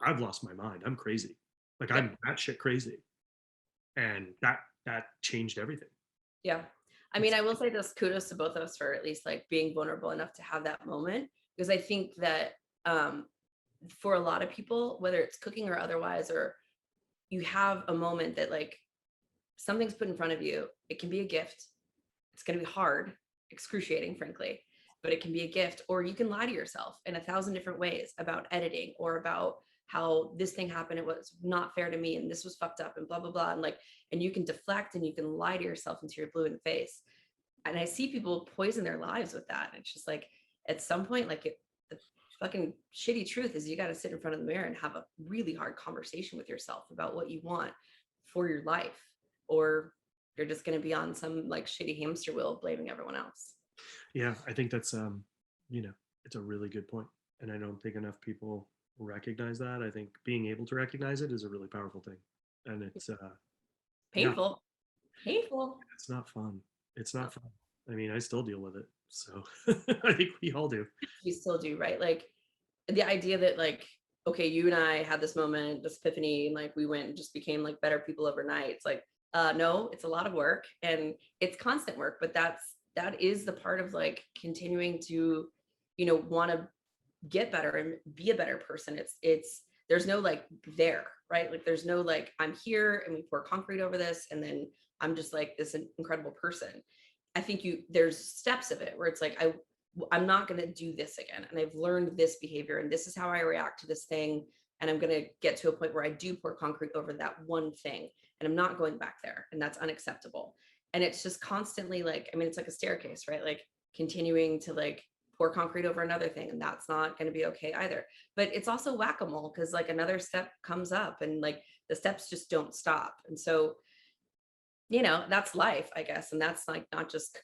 I've lost my mind. I'm crazy. Like, Yeah. I'm batshit crazy. And that changed everything. Yeah. I mean, I will say this, kudos to both of us for at least like being vulnerable enough to have that moment, because I think that for a lot of people, whether it's cooking or otherwise, or you have a moment that like something's put in front of you, it can be a gift. It's going to be hard, excruciating, frankly, but it can be a gift. Or you can lie to yourself in 1,000 different ways about editing, or about how this thing happened, it was not fair to me, and this was fucked up, and blah, blah, blah. And like, and you can deflect and you can lie to yourself until you're blue in the face. And I see people poison their lives with that. And it's just like, at some point, like the fucking shitty truth is you got to sit in front of the mirror and have a really hard conversation with yourself about what you want for your life, or you're just going to be on some like shitty hamster wheel blaming everyone else. Yeah, I think that's it's a really good point. And I don't think enough people recognize that. I think being able to recognize it is a really powerful thing. And it's painful. Painful. It's not fun. It's not fun. I mean, I still deal with it. So I think we all do. We still do, right? Like the idea that like, okay, you and I had this moment, this epiphany, and like we went and just became like better people overnight. It's like, no, it's a lot of work and it's constant work, but that is the part of like continuing to, want to get better and be a better person. It's there's no like there, right? Like there's no like I'm here and we pour concrete over this and then I'm just like this incredible person. I think there's steps of it where it's like I'm not going to do this again, and I've learned this behavior and this is how I react to this thing, and I'm going to get to a point where I do pour concrete over that one thing and I'm not going back there, and that's unacceptable. And it's just constantly like, I mean, it's like a staircase, right? Like continuing to like pour concrete over another thing, and that's not going to be okay either. But it's also whack-a-mole, because like another step comes up and like the steps just don't stop. And so that's life, I guess. And that's not just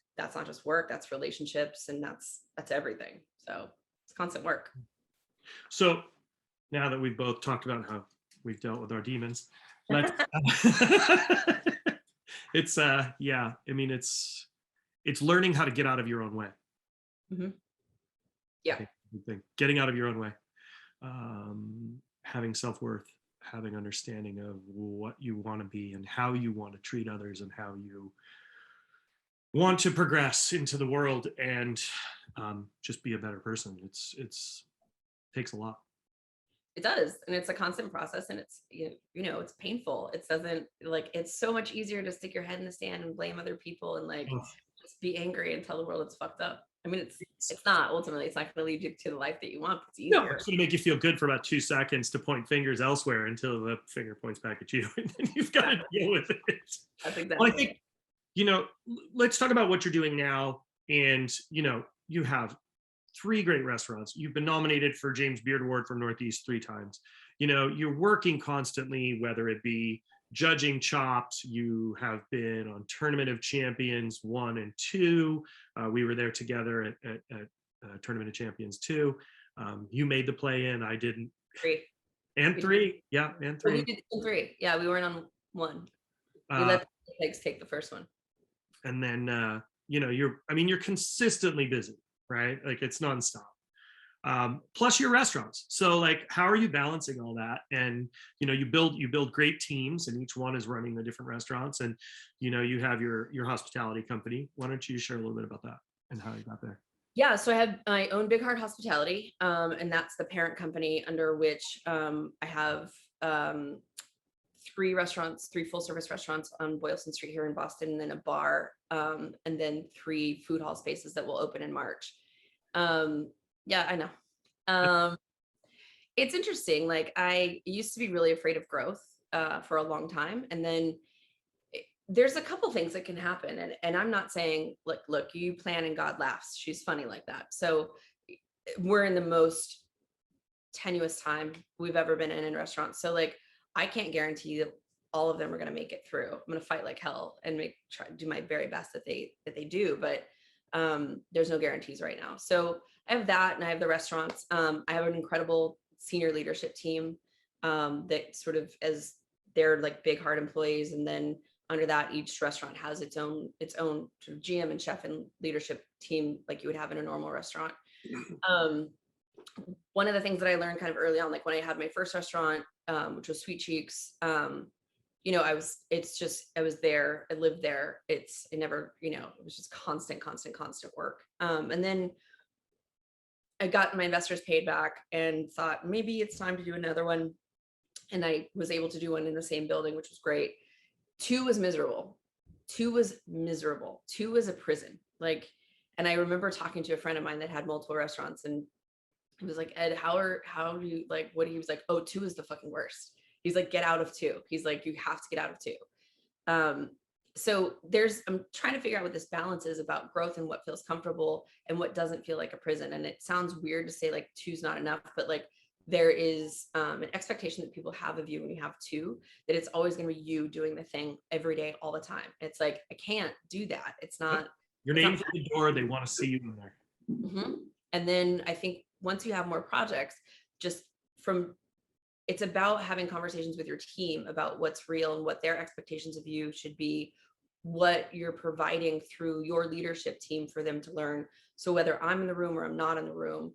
work, that's relationships, and that's everything. So it's constant work. So now that we've both talked about how we've dealt with our demons, let's it's learning how to get out of your own way. Mm-hmm. Yeah. Getting out of your own way, having self-worth, having understanding of what you want to be and how you want to treat others and how you want to progress into the world, and just be a better person. It's takes a lot. It does, and it's a constant process, and it's it's painful. It doesn't like, it's so much easier to stick your head in the sand and blame other people and like just be angry and tell the world it's fucked up. I mean, it's not ultimately, it's not going to lead you to the life that you want. It's easier. No, it's going to make you feel good for about 2 seconds to point fingers elsewhere until the finger points back at you, and then you've got to deal with it. That's exactly. Well, I think let's talk about what you're doing now. And you have 3 great restaurants. You've been nominated for James Beard Award from Northeast 3 times. You're working constantly, whether it be judging Chopped. You have been on Tournament of Champions 1 and 2. We were there together at Tournament of Champions 2. You made the play-in. I didn't. 3. And 3. Yeah, and 3. We did 3. Yeah, we weren't on 1. We let the pigs take the first one. And then you're consistently busy, right? Like it's nonstop. Plus your restaurants. So like, how are you balancing all that? And you build great teams, and each one is running the different restaurants. And you have your hospitality company. Why don't you share a little bit about that and how you got there? Yeah, so I own Big Heart Hospitality, and that's the parent company under which I have 3 restaurants, 3 full service restaurants on Boylston Street here in Boston, and then a bar, and then 3 food hall spaces that will open in March. Yeah, I know. It's interesting. Like I used to be really afraid of growth for a long time. And then there's a couple things that can happen. And I'm not saying, look, you plan and God laughs. She's funny like that. So we're in the most tenuous time we've ever been in restaurants. So like, I can't guarantee that all of them are going to make it through. I'm going to fight like hell and try to do my very best that they do. But there's no guarantees right now. So I have that, and I have the restaurants. I have an incredible senior leadership team. that sort of as they're like big heart employees, and then under that each restaurant has its own sort of GM and chef and leadership team like you would have in a normal restaurant. One of the things that I learned kind of early on, like when I had my first restaurant, which was Sweet Cheeks, you know, I was there, I lived there. It never, you know, it was just constant work. And then I got my investors paid back and thought maybe it's time to do another one. And I was able to do one in the same building, which was great. Two was miserable. Two was a prison. Like, and I remember talking to a friend of mine that had multiple restaurants, and he was like, Ed, how do you like, what he was like, oh, two is the fucking worst. He's like, get out of two. He's like, you have to get out of two. So I'm trying to figure out what this balance is about growth and what feels comfortable and what doesn't feel like a prison. And it sounds weird to say like two's not enough, but like there is an expectation that people have of you when you have two, that it's always going to be you doing the thing every day, all the time. It's like, I can't do that. It's not your name's at the door. They want to see you in there. Mm-hmm. And then I think once you have more projects, it's about having conversations with your team about what's real and what their expectations of you should be, what you're providing through your leadership team for them to learn. So whether I'm in the room or I'm not in the room,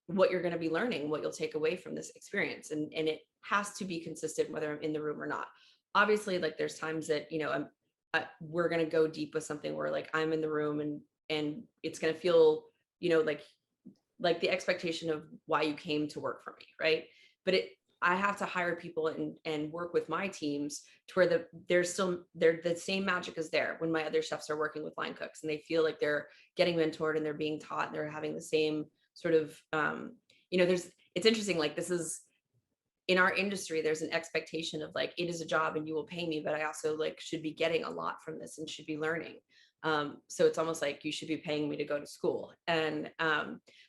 what you're going to be learning, what you'll take away from this experience. And it has to be consistent whether I'm in the room or not. Obviously, like there's times that, you know, we're going to go deep with something where like I'm in the room and it's going to feel, you know, like the expectation of why you came to work for me, right? But I have to hire people and work with my teams to where the same magic is there when my other chefs are working with line cooks and they feel like they're getting mentored and they're being taught and they're having the same sort of, you know, it's interesting, like this is, in our industry, there's an expectation of like, it is a job and you will pay me, but I also like should be getting a lot from this and should be learning. So it's almost like you should be paying me to go to school. And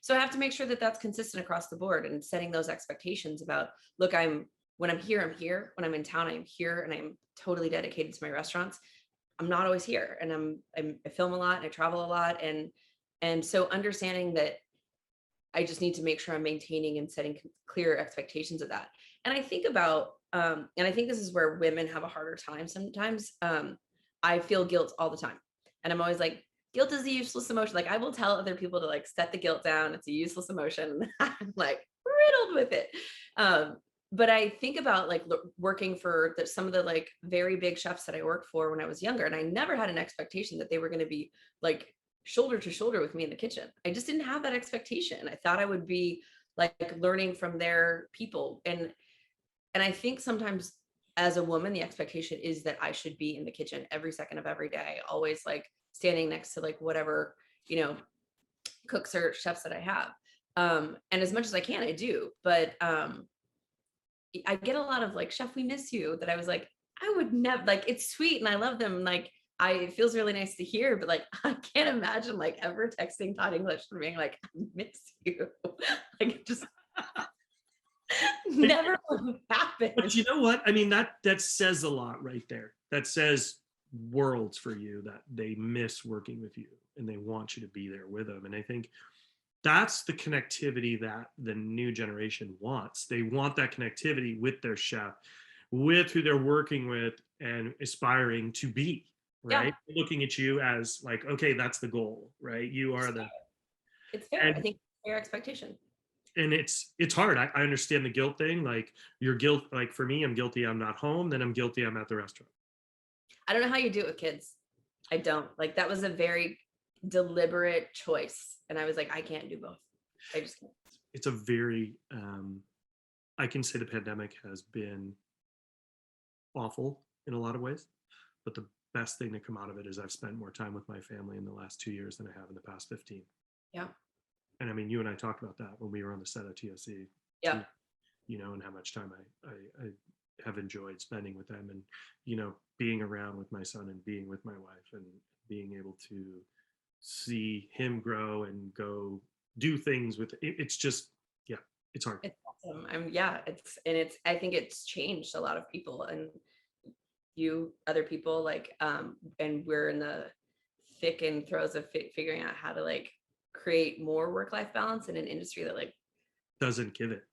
so I have to make sure that that's consistent across the board and setting those expectations about, look, when I'm here, I'm here. When I'm in town, I'm here and I'm totally dedicated to my restaurants. I'm not always here. And I film a lot and I travel a lot. And so understanding that I just need to make sure I'm maintaining and setting clear expectations of that. And I think about, and I think this is where women have a harder time sometimes. I feel guilt all the time. And I'm always like, guilt is a useless emotion. Like I will tell other people to like set the guilt down. It's a useless emotion. I'm like riddled with it. But I think about like working for some of the like very big chefs that I worked for when I was younger. And I never had an expectation that they were going to be like shoulder to shoulder with me in the kitchen. I just didn't have that expectation. I thought I would be like learning from their people. And I think sometimes as a woman, the expectation is that I should be in the kitchen every second of every day, always like standing next to like whatever, you know, cooks or chefs that I have. And as much as I can, I do. But I get a lot of like, chef, we miss you, that I was like, I would never, like, it's sweet and I love them. Like, it feels really nice to hear, but like, I can't imagine like ever texting Todd English and being like, I miss you. Like, just never would happen. But you know what? I mean, that says a lot right there. That says worlds for you, that they miss working with you and they want you to be there with them. And I think that's the connectivity that the new generation wants. They want that connectivity with their chef, with who they're working with and aspiring to be, right? Yeah. Looking at you as like, okay, that's the goal, right? You are it's fair. I think it's fair expectation. And it's hard. I understand the guilt thing. Like you're guilt. Like for me, I'm guilty I'm not home. Then I'm guilty I'm at the restaurant. I don't know how you do it with kids. I don't. Like that was a very deliberate choice. And I was like, I can't do both. I just can't. It's a very, I can say the pandemic has been awful in a lot of ways, but the best thing to come out of it is I've spent more time with my family in the last 2 years than I have in the past 15. Yeah. And I mean, you and I talked about that when we were on the set of TSC. Yeah. You know, and how much time I have enjoyed spending with them and, you know, being around with my son and being with my wife and being able to see him grow and go do things with it. It's just, yeah, it's hard. It's awesome. I think it's changed a lot of people and other people like, and we're in the thick and throes of figuring out how to like create more work-life balance in an industry that like doesn't give it.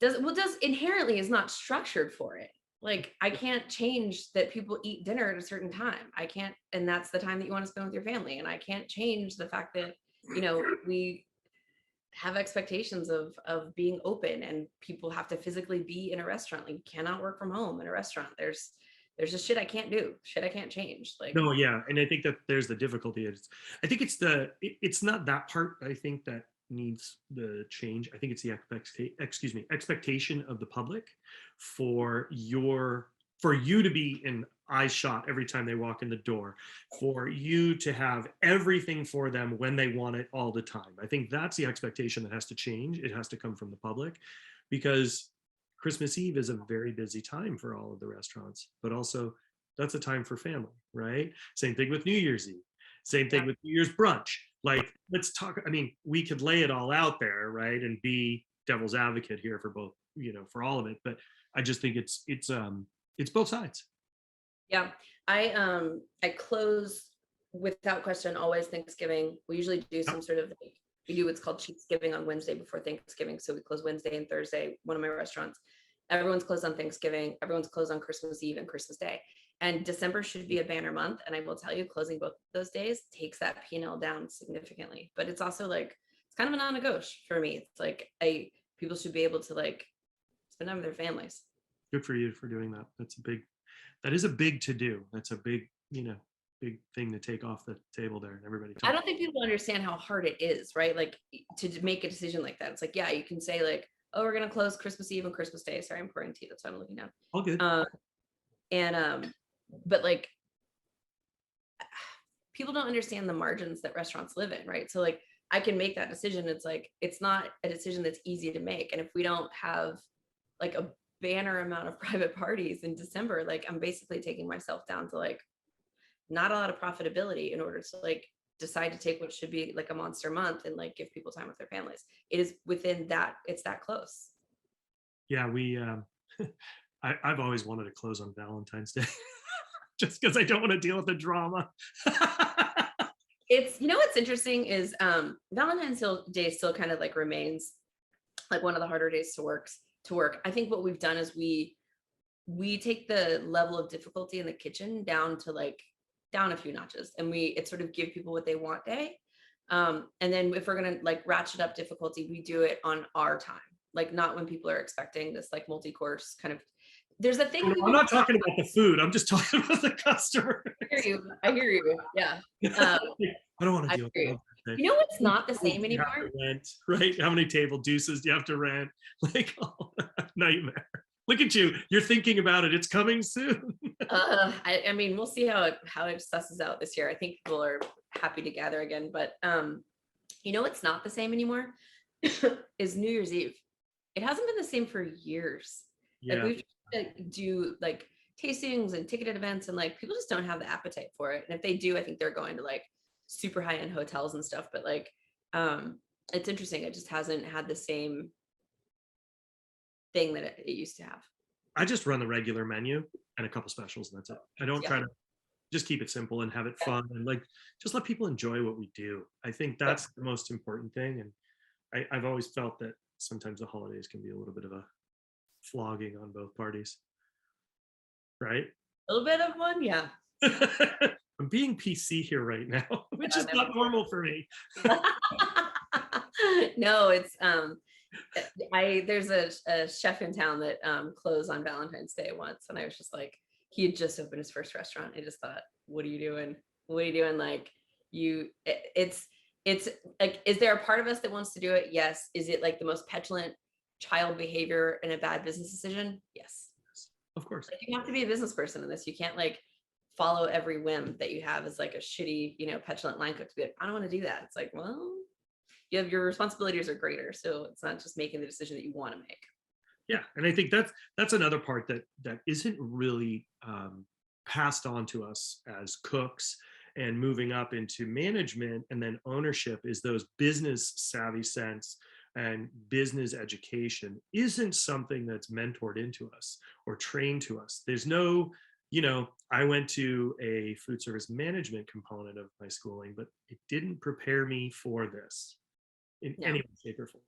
does inherently is not structured for it. Like, I can't change that people eat dinner at a certain time. I can't, and that's the time that you want to spend with your family. And I can't change the fact that, we have expectations of being open, and people have to physically be in a restaurant. Like, you cannot work from home in a restaurant. There's just shit I can't do, shit I can't change. Like, No, yeah, and I think that there's the difficulty. I think it's not that part. I think that needs the change. I think it's the expectation of the public for you to be in eye shot every time they walk in the door, for you to have everything for them when they want it all the time. I think that's the expectation that has to change. It has to come from the public, because Christmas Eve is a very busy time for all of the restaurants, but also that's a time for family, right? Same thing with New Year's Eve. Same thing with New Year's brunch. Like, let's talk. I mean, we could lay it all out there, right, and be devil's advocate here for both, for all of it. But I just think it's both sides. Yeah, I close without question always Thanksgiving. We usually do some sort of we do what's called Cheatsgiving on Wednesday before Thanksgiving. So we close Wednesday and Thursday. One of my restaurants, everyone's closed on Thanksgiving. Everyone's closed on Christmas Eve and Christmas Day. And December should be a banner month. And I will tell you, closing both those days takes that P&L down significantly. But it's also like, it's kind of a non-negotiable for me. It's like people should be able to like spend time with their families. Good for you for doing that. That is a big to do. That's a big, big thing to take off the table there. And everybody. I don't think people understand how hard it is, right? Like, to make a decision like that. It's like, yeah, you can say like, oh, we're gonna close Christmas Eve and Christmas Day. Sorry, I'm pouring tea. That's what I'm looking at. All good. But like, people don't understand the margins that restaurants live in, right? So like, I can make that decision. It's like, it's not a decision that's easy to make. And if we don't have like a banner amount of private parties in December, like, I'm basically taking myself down to like not a lot of profitability in order to like decide to take what should be like a monster month and like give people time with their families. It is within that, it's that close. Yeah, I've always wanted to close on Valentine's Day. Just because I don't want to deal with the drama. It's, what's interesting is Valentine's Day still kind of like remains like one of the harder days to work. I think what we've done is we take the level of difficulty in the kitchen down a few notches, and it sort of give people what they want day. And then if we're gonna like ratchet up difficulty, we do it on our time, like not when people are expecting this like multi-course kind of. There's a thing. I'm not talking about the food. I'm just talking about the customer. I hear you. Yeah. I don't want to deal with that. What's not the same anymore? Rent, right? How many table deuces do you have to rent? Like, nightmare. Look at you. You're thinking about it. It's coming soon. I mean, we'll see how it susses out this year. I think people are happy to gather again. But what's not the same anymore is New Year's Eve. It hasn't been the same for years. Yeah. Like, we've do like tastings and ticketed events, and like people just don't have the appetite for it. And if they do, I think they're going to like super high-end hotels and stuff. But like, it's interesting. It just hasn't had the same thing that it used to have. I just run the regular menu and a couple specials, and that's it. I don't try to just keep it simple and have it fun and like just let people enjoy what we do. I think that's the most important thing. And I've always felt that sometimes the holidays can be a little bit of a flogging on both parties, right? A little bit of one, yeah. I'm being PC here right now, which is not normal for me. No, it's there's a chef in town that closed on Valentine's Day once, and I was just like, he had just opened his first restaurant. I just thought, what are you doing? What are you doing? Like, it's like, is there a part of us that wants to do it? Yes. Is it like the most petulant child behavior and a bad business decision? Yes, of course. Like, you have to be a business person in this. You can't like follow every whim that you have as like a shitty, petulant line cook to be like, I don't want to do that. It's like, well, your responsibilities are greater, so it's not just making the decision that you want to make. Yeah, and I think that's another part that isn't really passed on to us as cooks, and moving up into management and then ownership, is those business savvy sense and business education isn't something that's mentored into us or trained to us. There's no, I went to a food service management component of my schooling, but it didn't prepare me for this in any way, shape, or form.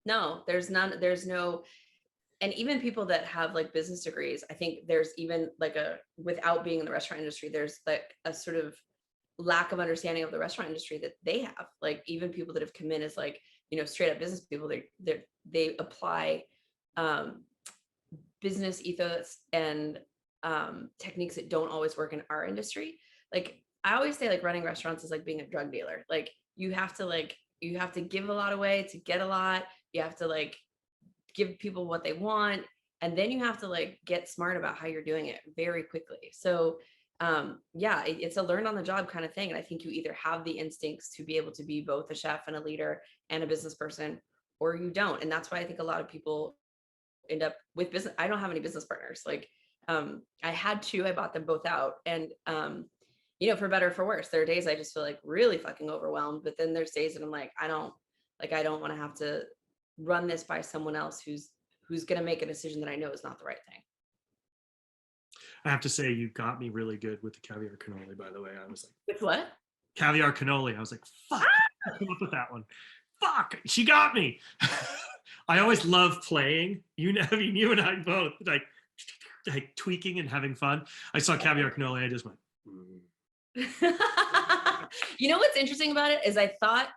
No, there's none. There's no, and even people that have like business degrees, I think there's even like without being in the restaurant industry, there's like a sort of lack of understanding of the restaurant industry that they have. Like even people that have come in as like, straight up business people, they apply business ethos and techniques that don't always work in our industry. Like I always say, like running restaurants is like being a drug dealer. Like you have to give a lot away to get a lot. You have to like give people what they want, and then you have to like get smart about how you're doing it very quickly. So it's a learn on the job kind of thing. And I think you either have the instincts to be able to be both a chef and a leader and a business person, or you don't. And that's why I think a lot of people end up with business. I don't have any business partners. Like I had two, I bought them both out. And for better or for worse, there are days I just feel like really fucking overwhelmed. But then there's days that I'm like, I don't want to have to run this by someone else who's going to make a decision that I know is not the right thing. I have to say, you got me really good with the caviar cannoli, by the way. I was like, with what? Caviar cannoli. I was like, fuck, I came up with that one. Fuck, she got me. I always love playing. You and I both like tweaking and having fun. I saw caviar cannoli. I just went. You know what's interesting about it is I thought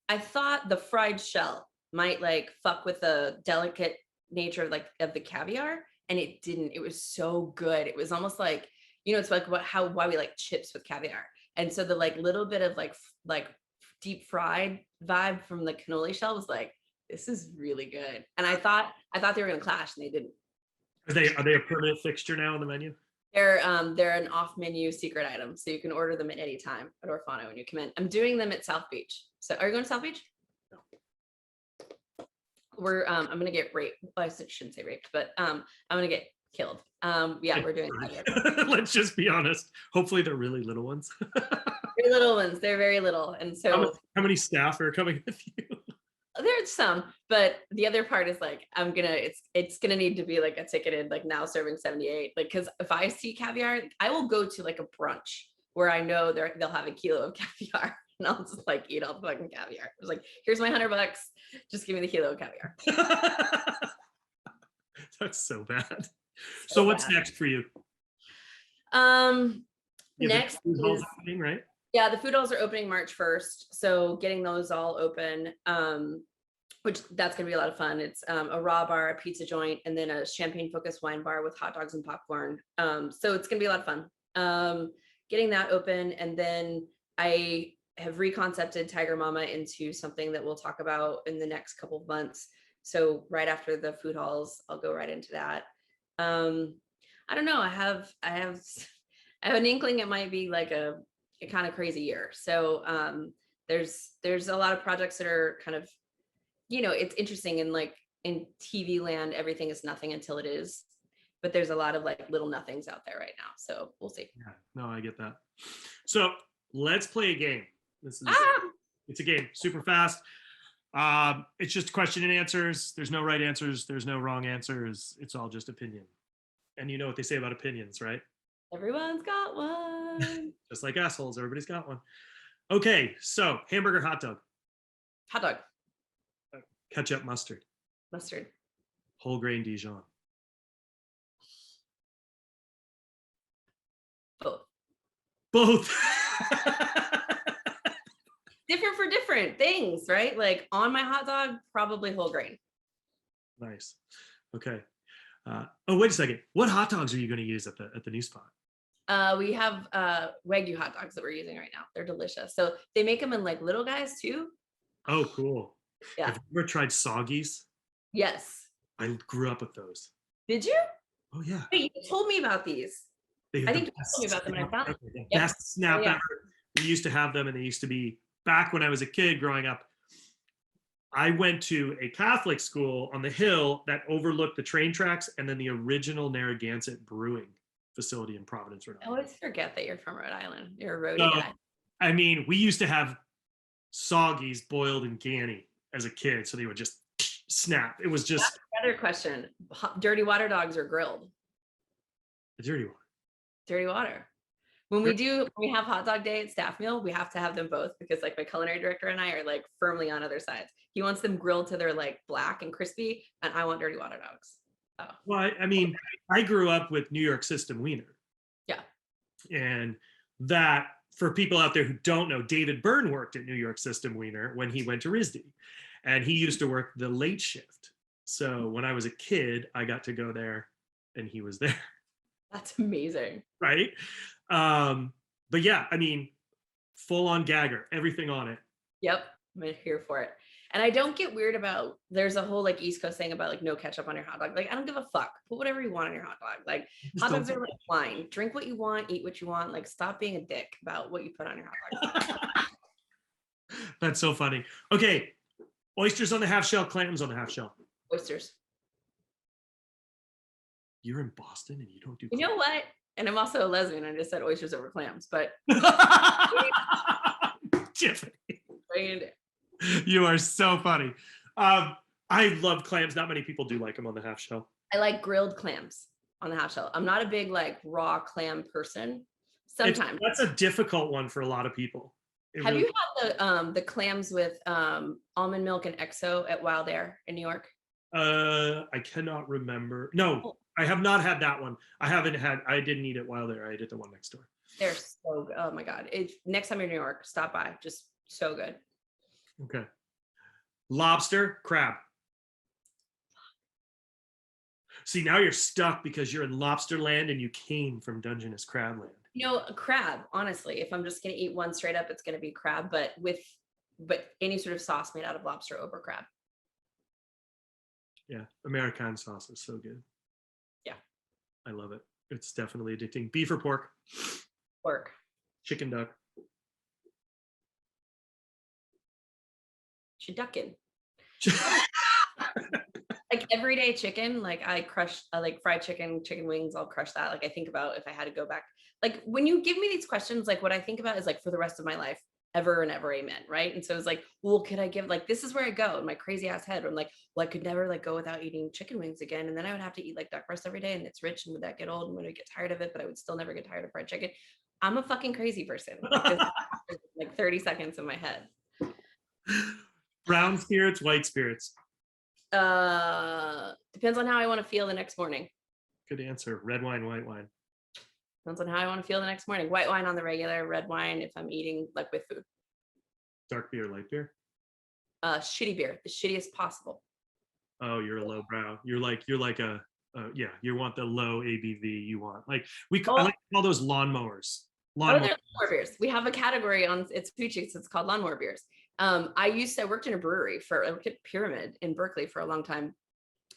the fried shell might like fuck with the delicate nature of the caviar, and it didn't. It was so good. It was almost like, it's like why we like chips with caviar. And so the like little bit of like deep fried vibe from the cannoli shell was like, this is really good. And I thought they were gonna clash, and they didn't. Are they a permanent fixture now on the menu? They're an off-menu secret item, so you can order them at any time at Orfano when you come in. I'm doing them at South Beach. So, are you going to South Beach? No. I'm gonna get raped. Well, I shouldn't say raped, but I'm gonna get killed. We're doing that. Let's just be honest. Hopefully, they're really little ones. They're little ones. They're very little, and so how many staff are coming with you? There's some, but the other part is like it's gonna need to be like a ticketed, like now serving 78, like because if I see caviar, I will go to like a brunch where I know they'll have a kilo of caviar, and I'll just like eat all the fucking caviar. It's like, here's my $100, just give me the kilo of caviar. That's so bad. So what's bad. Next for you? Next food halls opening, right? Yeah, the food halls are opening March 1st. So getting those all open, which that's going to be a lot of fun. It's a raw bar, a pizza joint, and then a champagne-focused wine bar with hot dogs and popcorn. So it's going to be a lot of fun. Getting that open, and then I have reconcepted Tiger Mama into something that we'll talk about in the next couple of months. So right after the food halls, I'll go right into that. I don't know. I have an inkling it might be like a kind of crazy year. So there's a lot of projects that are kind of, it's interesting, and like in TV land, everything is nothing until it is, but there's a lot of like little nothings out there right now. So we'll see. Yeah, no, I get that. So let's play a game. It's a game, super fast. It's just question and answers. There's no right answers. There's no wrong answers. It's all just opinion. And you know what they say about opinions, right? Everyone's got one. Just like assholes, everybody's got one. Okay, so hamburger, hot dog. Hot dog. Ketchup, mustard. Mustard. Whole grain Dijon. Both. Different for different things, right? Like on my hot dog, probably whole grain. Nice. Okay. Wait a second. What hot dogs are you going to use at the new spot? We have Wagyu hot dogs that we're using right now. They're delicious. So they make them in like little guys too. Oh, cool. Yeah. Have you ever tried Soggies? Yes. I grew up with those. Did you? Oh yeah. Wait, you told me about these. I think you told me about them and I found them. Best snap ever. We used to have them, and they used to be, back when I was a kid growing up, I went to a Catholic school on the hill that overlooked the train tracks and then the original Narragansett brewing facility in Providence, Rhode Island. I always forget that you're from Rhode Island. You're a roadie guy. I mean, we used to have Soggies boiled in Ganny as a kid, so they would just snap. It was just... That's another question. Dirty water dogs or grilled? Dirty water. Dirty water. When we have hot dog day at staff meal, we have to have them both because like my culinary director and I are like firmly on other sides. He wants them grilled to their like black and crispy, and I want dirty water dogs. Oh. Well, I mean, I grew up with New York system wiener. Yeah. And that, for people out there who don't know, David Byrne worked at New York system wiener when he went to RISD. And he used to work the late shift. So when I was a kid, I got to go there and he was there. That's amazing. Right? But yeah, I mean, full on gagger, everything on it. Yep, I'm here for it. And I don't get weird about, there's a whole like East Coast thing about like no ketchup on your hot dog. Like, I don't give a fuck. Put whatever you want on your hot dog. Like, hot dogs are like wine. Drink what you want, eat what you want. Like, stop being a dick about what you put on your hot dog. That's so funny. Okay, oysters on the half shell, clams on the half shell. Oysters. You're in Boston and you don't do clams. You know what? And I'm also a lesbian. I just said oysters over clams, but Tiffany. You are so funny. I love clams. Not many people do like them on the half shell. I like grilled clams on the half shell. I'm not a big like raw clam person. Sometimes that's a difficult one for a lot of people. Have you had the clams with almond milk and XO at Wild Air in New York? I cannot remember. No, I have not had that one. I didn't eat it Wild Air. I ate it the one next door. They're so good. Oh my God. Next time you're in New York, stop by. Just so good. Okay. Lobster, crab. See, now you're stuck because you're in lobster land and you came from Dungeness crab land. You know, a crab, honestly, if I'm just going to eat one straight up, it's going to be crab, but any sort of sauce made out of lobster over crab. Yeah, American sauce is so good. Yeah. I love it. It's definitely addicting. Beef or pork? Pork. Chicken, duck. Chicken. Like everyday chicken, like I like fried chicken wings, I'll crush that. Like I think about if I had to go back, like when you give me these questions, like what I think about is like for the rest of my life, ever and ever, amen, right? And so it's like, well, could I give, like, this is where I go in my crazy ass head. I'm like, well, I could never like go without eating chicken wings again. And then I would have to eat like duck breast every day and it's rich. And would that get old? And would I get tired of it? But I would still never get tired of fried chicken. I'm a fucking crazy person. Like 30 seconds in my head. Brown spirits, white spirits. Depends on how I want to feel the next morning. Good answer. Red wine, white wine. Depends on how I want to feel the next morning. White wine on the regular, red wine if I'm eating like with food. Dark beer, light beer? Shitty beer, the shittiest possible. Oh, you're a low brow. You're like a yeah, you want the low ABV you want. Like I like to call those lawnmowers. Lawnmower beers. We have a category on its food cheeks. It's called lawnmower beers. I worked in a brewery I worked at Pyramid in Berkeley for a long time.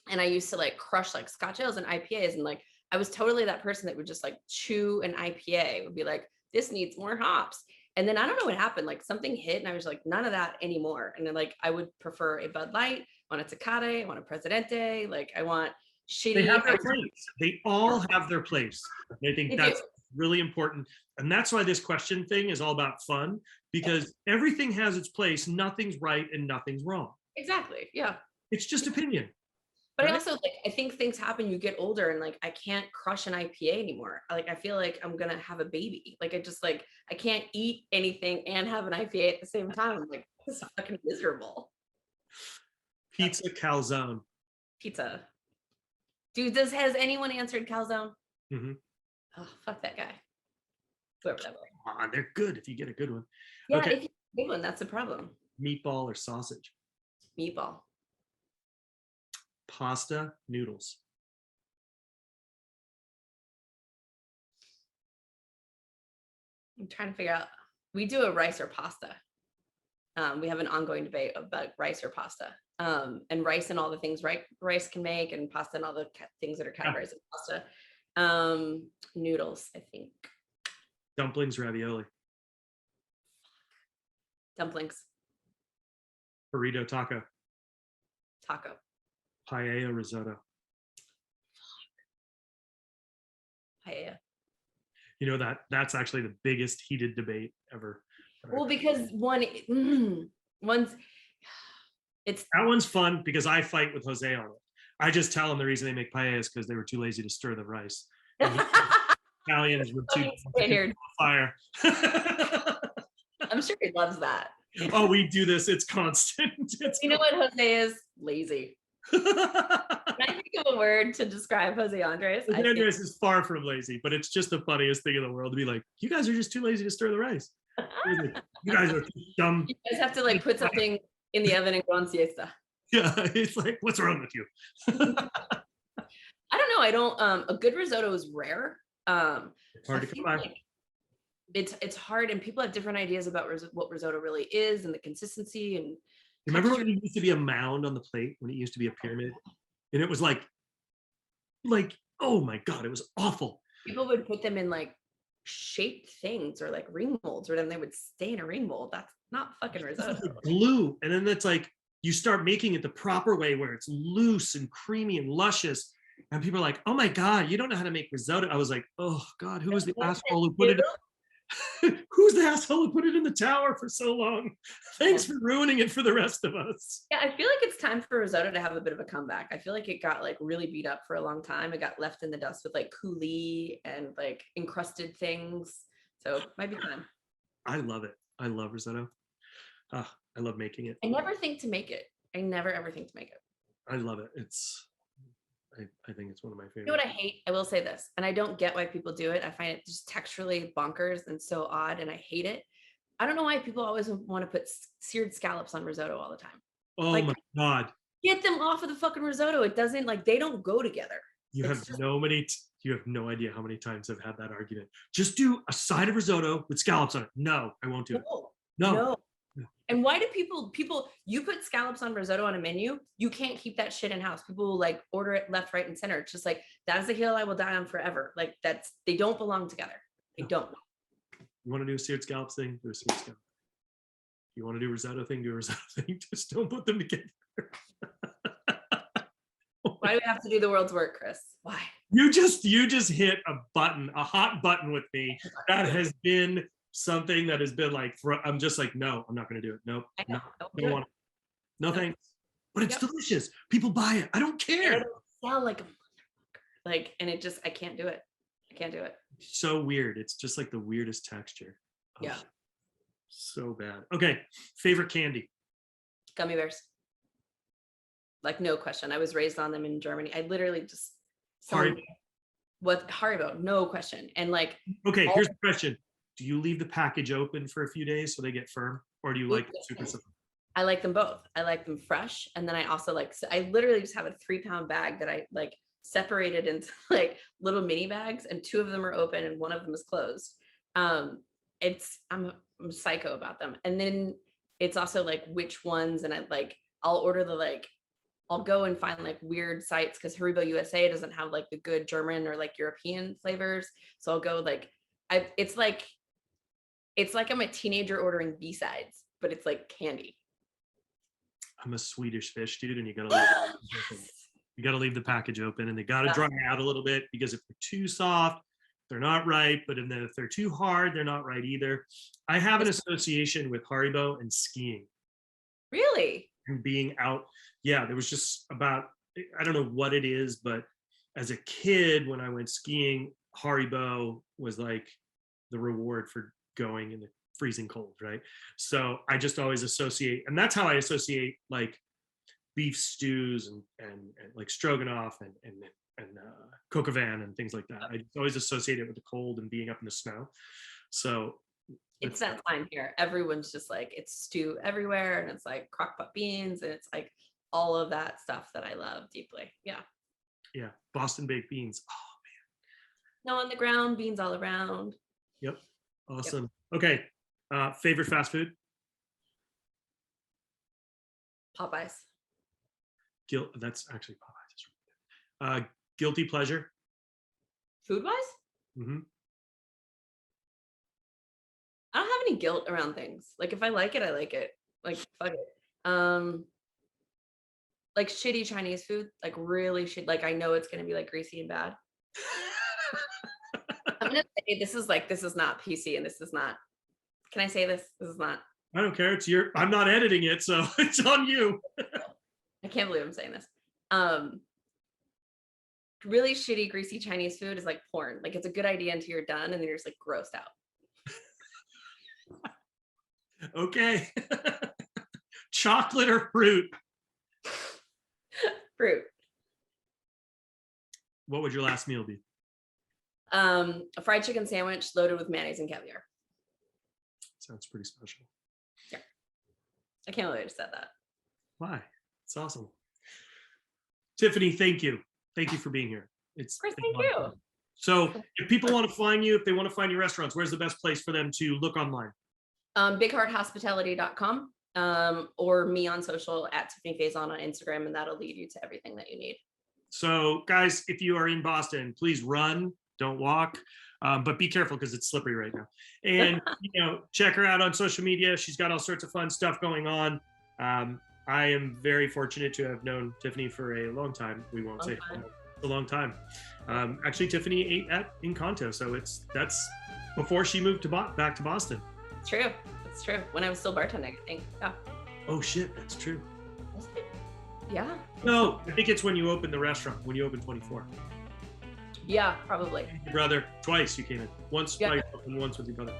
And I used to like crush like Scotch ales and IPAs. And like, I was totally that person that would just like chew an IPA, would be like, this needs more hops. And then I don't know what happened. Like something hit and I was like, none of that anymore. And then like, I would prefer a Bud Light, I want a Tecate, I want a Presidente. Like I want shitty. They have their place. They all have their place. I think that's really important. And that's why this question thing is all about fun, because everything has its place. Nothing's right and nothing's wrong. Exactly. Yeah. It's just opinion. But right? I also like, I think things happen, you get older and like, I can't crush an IPA anymore. Like, I feel like I'm going to have a baby. Like, I can't eat anything and have an IPA at the same time. I'm like, this is fucking miserable. Pizza, calzone. Pizza. Dude, has anyone answered calzone? Mm-hmm. Oh, fuck that guy. Whoever that was. Come on, they're good if you get a good one. Yeah, okay. If you get a good one, that's a problem. Meatball or sausage? Meatball. Pasta, noodles. I'm trying to figure out. We do a rice or pasta. We have an ongoing debate about rice or pasta. And rice and all the things rice can make, and pasta and all the things that are categorized as pasta. Noodles, I think. Dumplings, ravioli. Dumplings. Burrito, taco. Taco. Paella, risotto. Paella. You know, that's actually the biggest heated debate ever. Well, because that one's fun because I fight with Jose on it. I just tell him the reason they make paella is because they were too lazy to stir the rice. Italians were too fire. I'm sure he loves that. Oh, we do this. It's constant. You know what Jose is? Lazy. Can I think of a word to describe Jose Andres? Jose Andres is far from lazy, but it's just the funniest thing in the world to be like, you guys are just too lazy to stir the rice. Like, you guys are dumb. You guys have to like put something in the oven and go on siesta. Yeah, it's like, what's wrong with you? I don't know. I don't. A good risotto is rare. It's hard to come by. Like it's hard, and people have different ideas about what risotto really is and the consistency. And remember when it used to be a mound on the plate, when it used to be a pyramid, and it was like, oh my god, it was awful. People would put them in like shaped things or like ring molds, or then they would stay in a ring mold. That's not fucking risotto. Like glue, and then it's like you start making it the proper way where it's loose and creamy and luscious. And people are like, oh my God, you don't know how to make risotto. I was like, oh God, who was the asshole who put it? Who's the asshole who put it in the tower for so long? Thanks for ruining it for the rest of us. Yeah, I feel like it's time for risotto to have a bit of a comeback. I feel like it got like really beat up for a long time. It got left in the dust with like coulis and like encrusted things. So it might be time. I love it. I love risotto. I love making it. I never think to make it. I never ever think to make it. I love it. I think it's one of my favorites. You know what I hate? I will say this, and I don't get why people do it. I find it just texturally bonkers and so odd, and I hate it. I don't know why people always want to put seared scallops on risotto all the time. Oh like, my God. Get them off of the fucking risotto. It doesn't, like, they don't go together. You have no idea how many times I've had that argument. Just do a side of risotto with scallops on it. No, I won't do it. No. And why do people, you put scallops on risotto on a menu, you can't keep that shit in house. People will like order it left, right, and center. It's just like, that is a hill I will die on forever. Like they don't belong together. They don't. You want to do a seared scallops thing? Do a seared scallop. You want to do a risotto thing? Do a risotto thing. Just don't put them together. Why do we have to do the world's work, Chris? Why? You just hit a button, a hot button with me. That has been something that has been like, I'm just like, no, I'm not going to do it. Nope. No, don't want it. No thanks. But it's delicious. People buy it. I don't care. It'll sell like a motherfucker. Like, and it just, I can't do it. I can't do it. So weird. It's just like the weirdest texture. Oh, yeah. So bad. Okay. Favorite candy? Gummy bears. Like, no question. I was raised on them in Germany. I literally just. Haribo. What Haribo? No question. And like. Okay, here's the question. Do you leave the package open for a few days so they get firm, or do you like super simple? I like them both. I like them fresh, and then I also like. So I literally just have a 3-pound bag that I like separated into like little mini bags, and 2 of them are open and 1 of them is closed. I'm psycho about them, and then it's also like which ones, and I'll order I'll go and find like weird sites because Haribo USA doesn't have like the good German or like European flavors, so I'll go like it's like I'm a teenager ordering B-sides, but it's like candy. I'm a Swedish fish dude, and you gotta leave the package open, and they gotta dry out a little bit, because if they're too soft, they're not right. But then if they're too hard, they're not right either. I have an association with Haribo and skiing. Really? And being out. Yeah, there was just about, I don't know what it is, but as a kid, when I went skiing, Haribo was like the reward for going in the freezing cold, right? So I just always associate, and that's how I associate like beef stews and like stroganoff and coq au vin and things like that. I just always associate it with the cold and being up in the snow. So it's that time here. Everyone's just like, it's stew everywhere, and it's like crock pot beans, and it's like all of that stuff that I love deeply. Yeah. Boston baked beans. Oh man. No on the ground, beans all around. Yep. Awesome. Yep. Okay. Favorite fast food? Popeyes. That's actually Popeyes. Guilty pleasure? Food-wise? Mm-hmm. I don't have any guilt around things. Like, if I like it, I like it. Like, fuck it. Like shitty Chinese food, like really shit. Like, I know it's gonna be like greasy and bad. I'm gonna say this is not PC, and this is not. Can I say this? This is not. I don't care. I'm not editing it, so it's on you. I can't believe I'm saying this. really shitty, greasy Chinese food is like porn. Like it's a good idea until you're done and then you're just like grossed out. Okay. Chocolate or fruit? Fruit. What would your last meal be? A fried chicken sandwich loaded with mayonnaise and caviar. Sounds pretty special. Yeah. I can't believe I just said that. Why? It's awesome. Tiffani, thank you. Thank you for being here. It's Of course, thank you. So if people want to find you, if they want to find your restaurants, where's the best place for them to look online? Bighearthospitality.com or me on social at Tiffani Faison on Instagram, and that'll lead you to everything that you need. So guys, if you are in Boston, please run, don't walk, but be careful because it's slippery right now. And check her out on social media. She's got all sorts of fun stuff going on. I am very fortunate to have known Tiffani for a long time. We won't say a long time. Actually, Tiffani ate at Encanto, so that's before she moved back to Boston. It's true. It's true. When I was still bartending, I think. Yeah. Oh shit, that's true. Yeah. No, I think it's when you opened the restaurant, when you opened 24. Yeah, probably. Your brother, twice you came in. Once by yourself and once with your brother.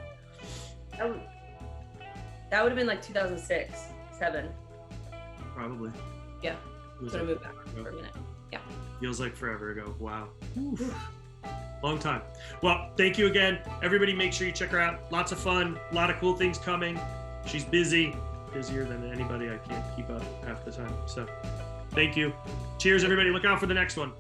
That would have been like 2006, 7. Probably. Yeah. So I moved back for a minute. Yeah. Feels like forever ago. Wow. Oof. Long time. Well, thank you again. Everybody make sure you check her out. Lots of fun, a lot of cool things coming. She's busy, busier than anybody. I can't keep up half the time. So thank you. Cheers, everybody. Look out for the next one.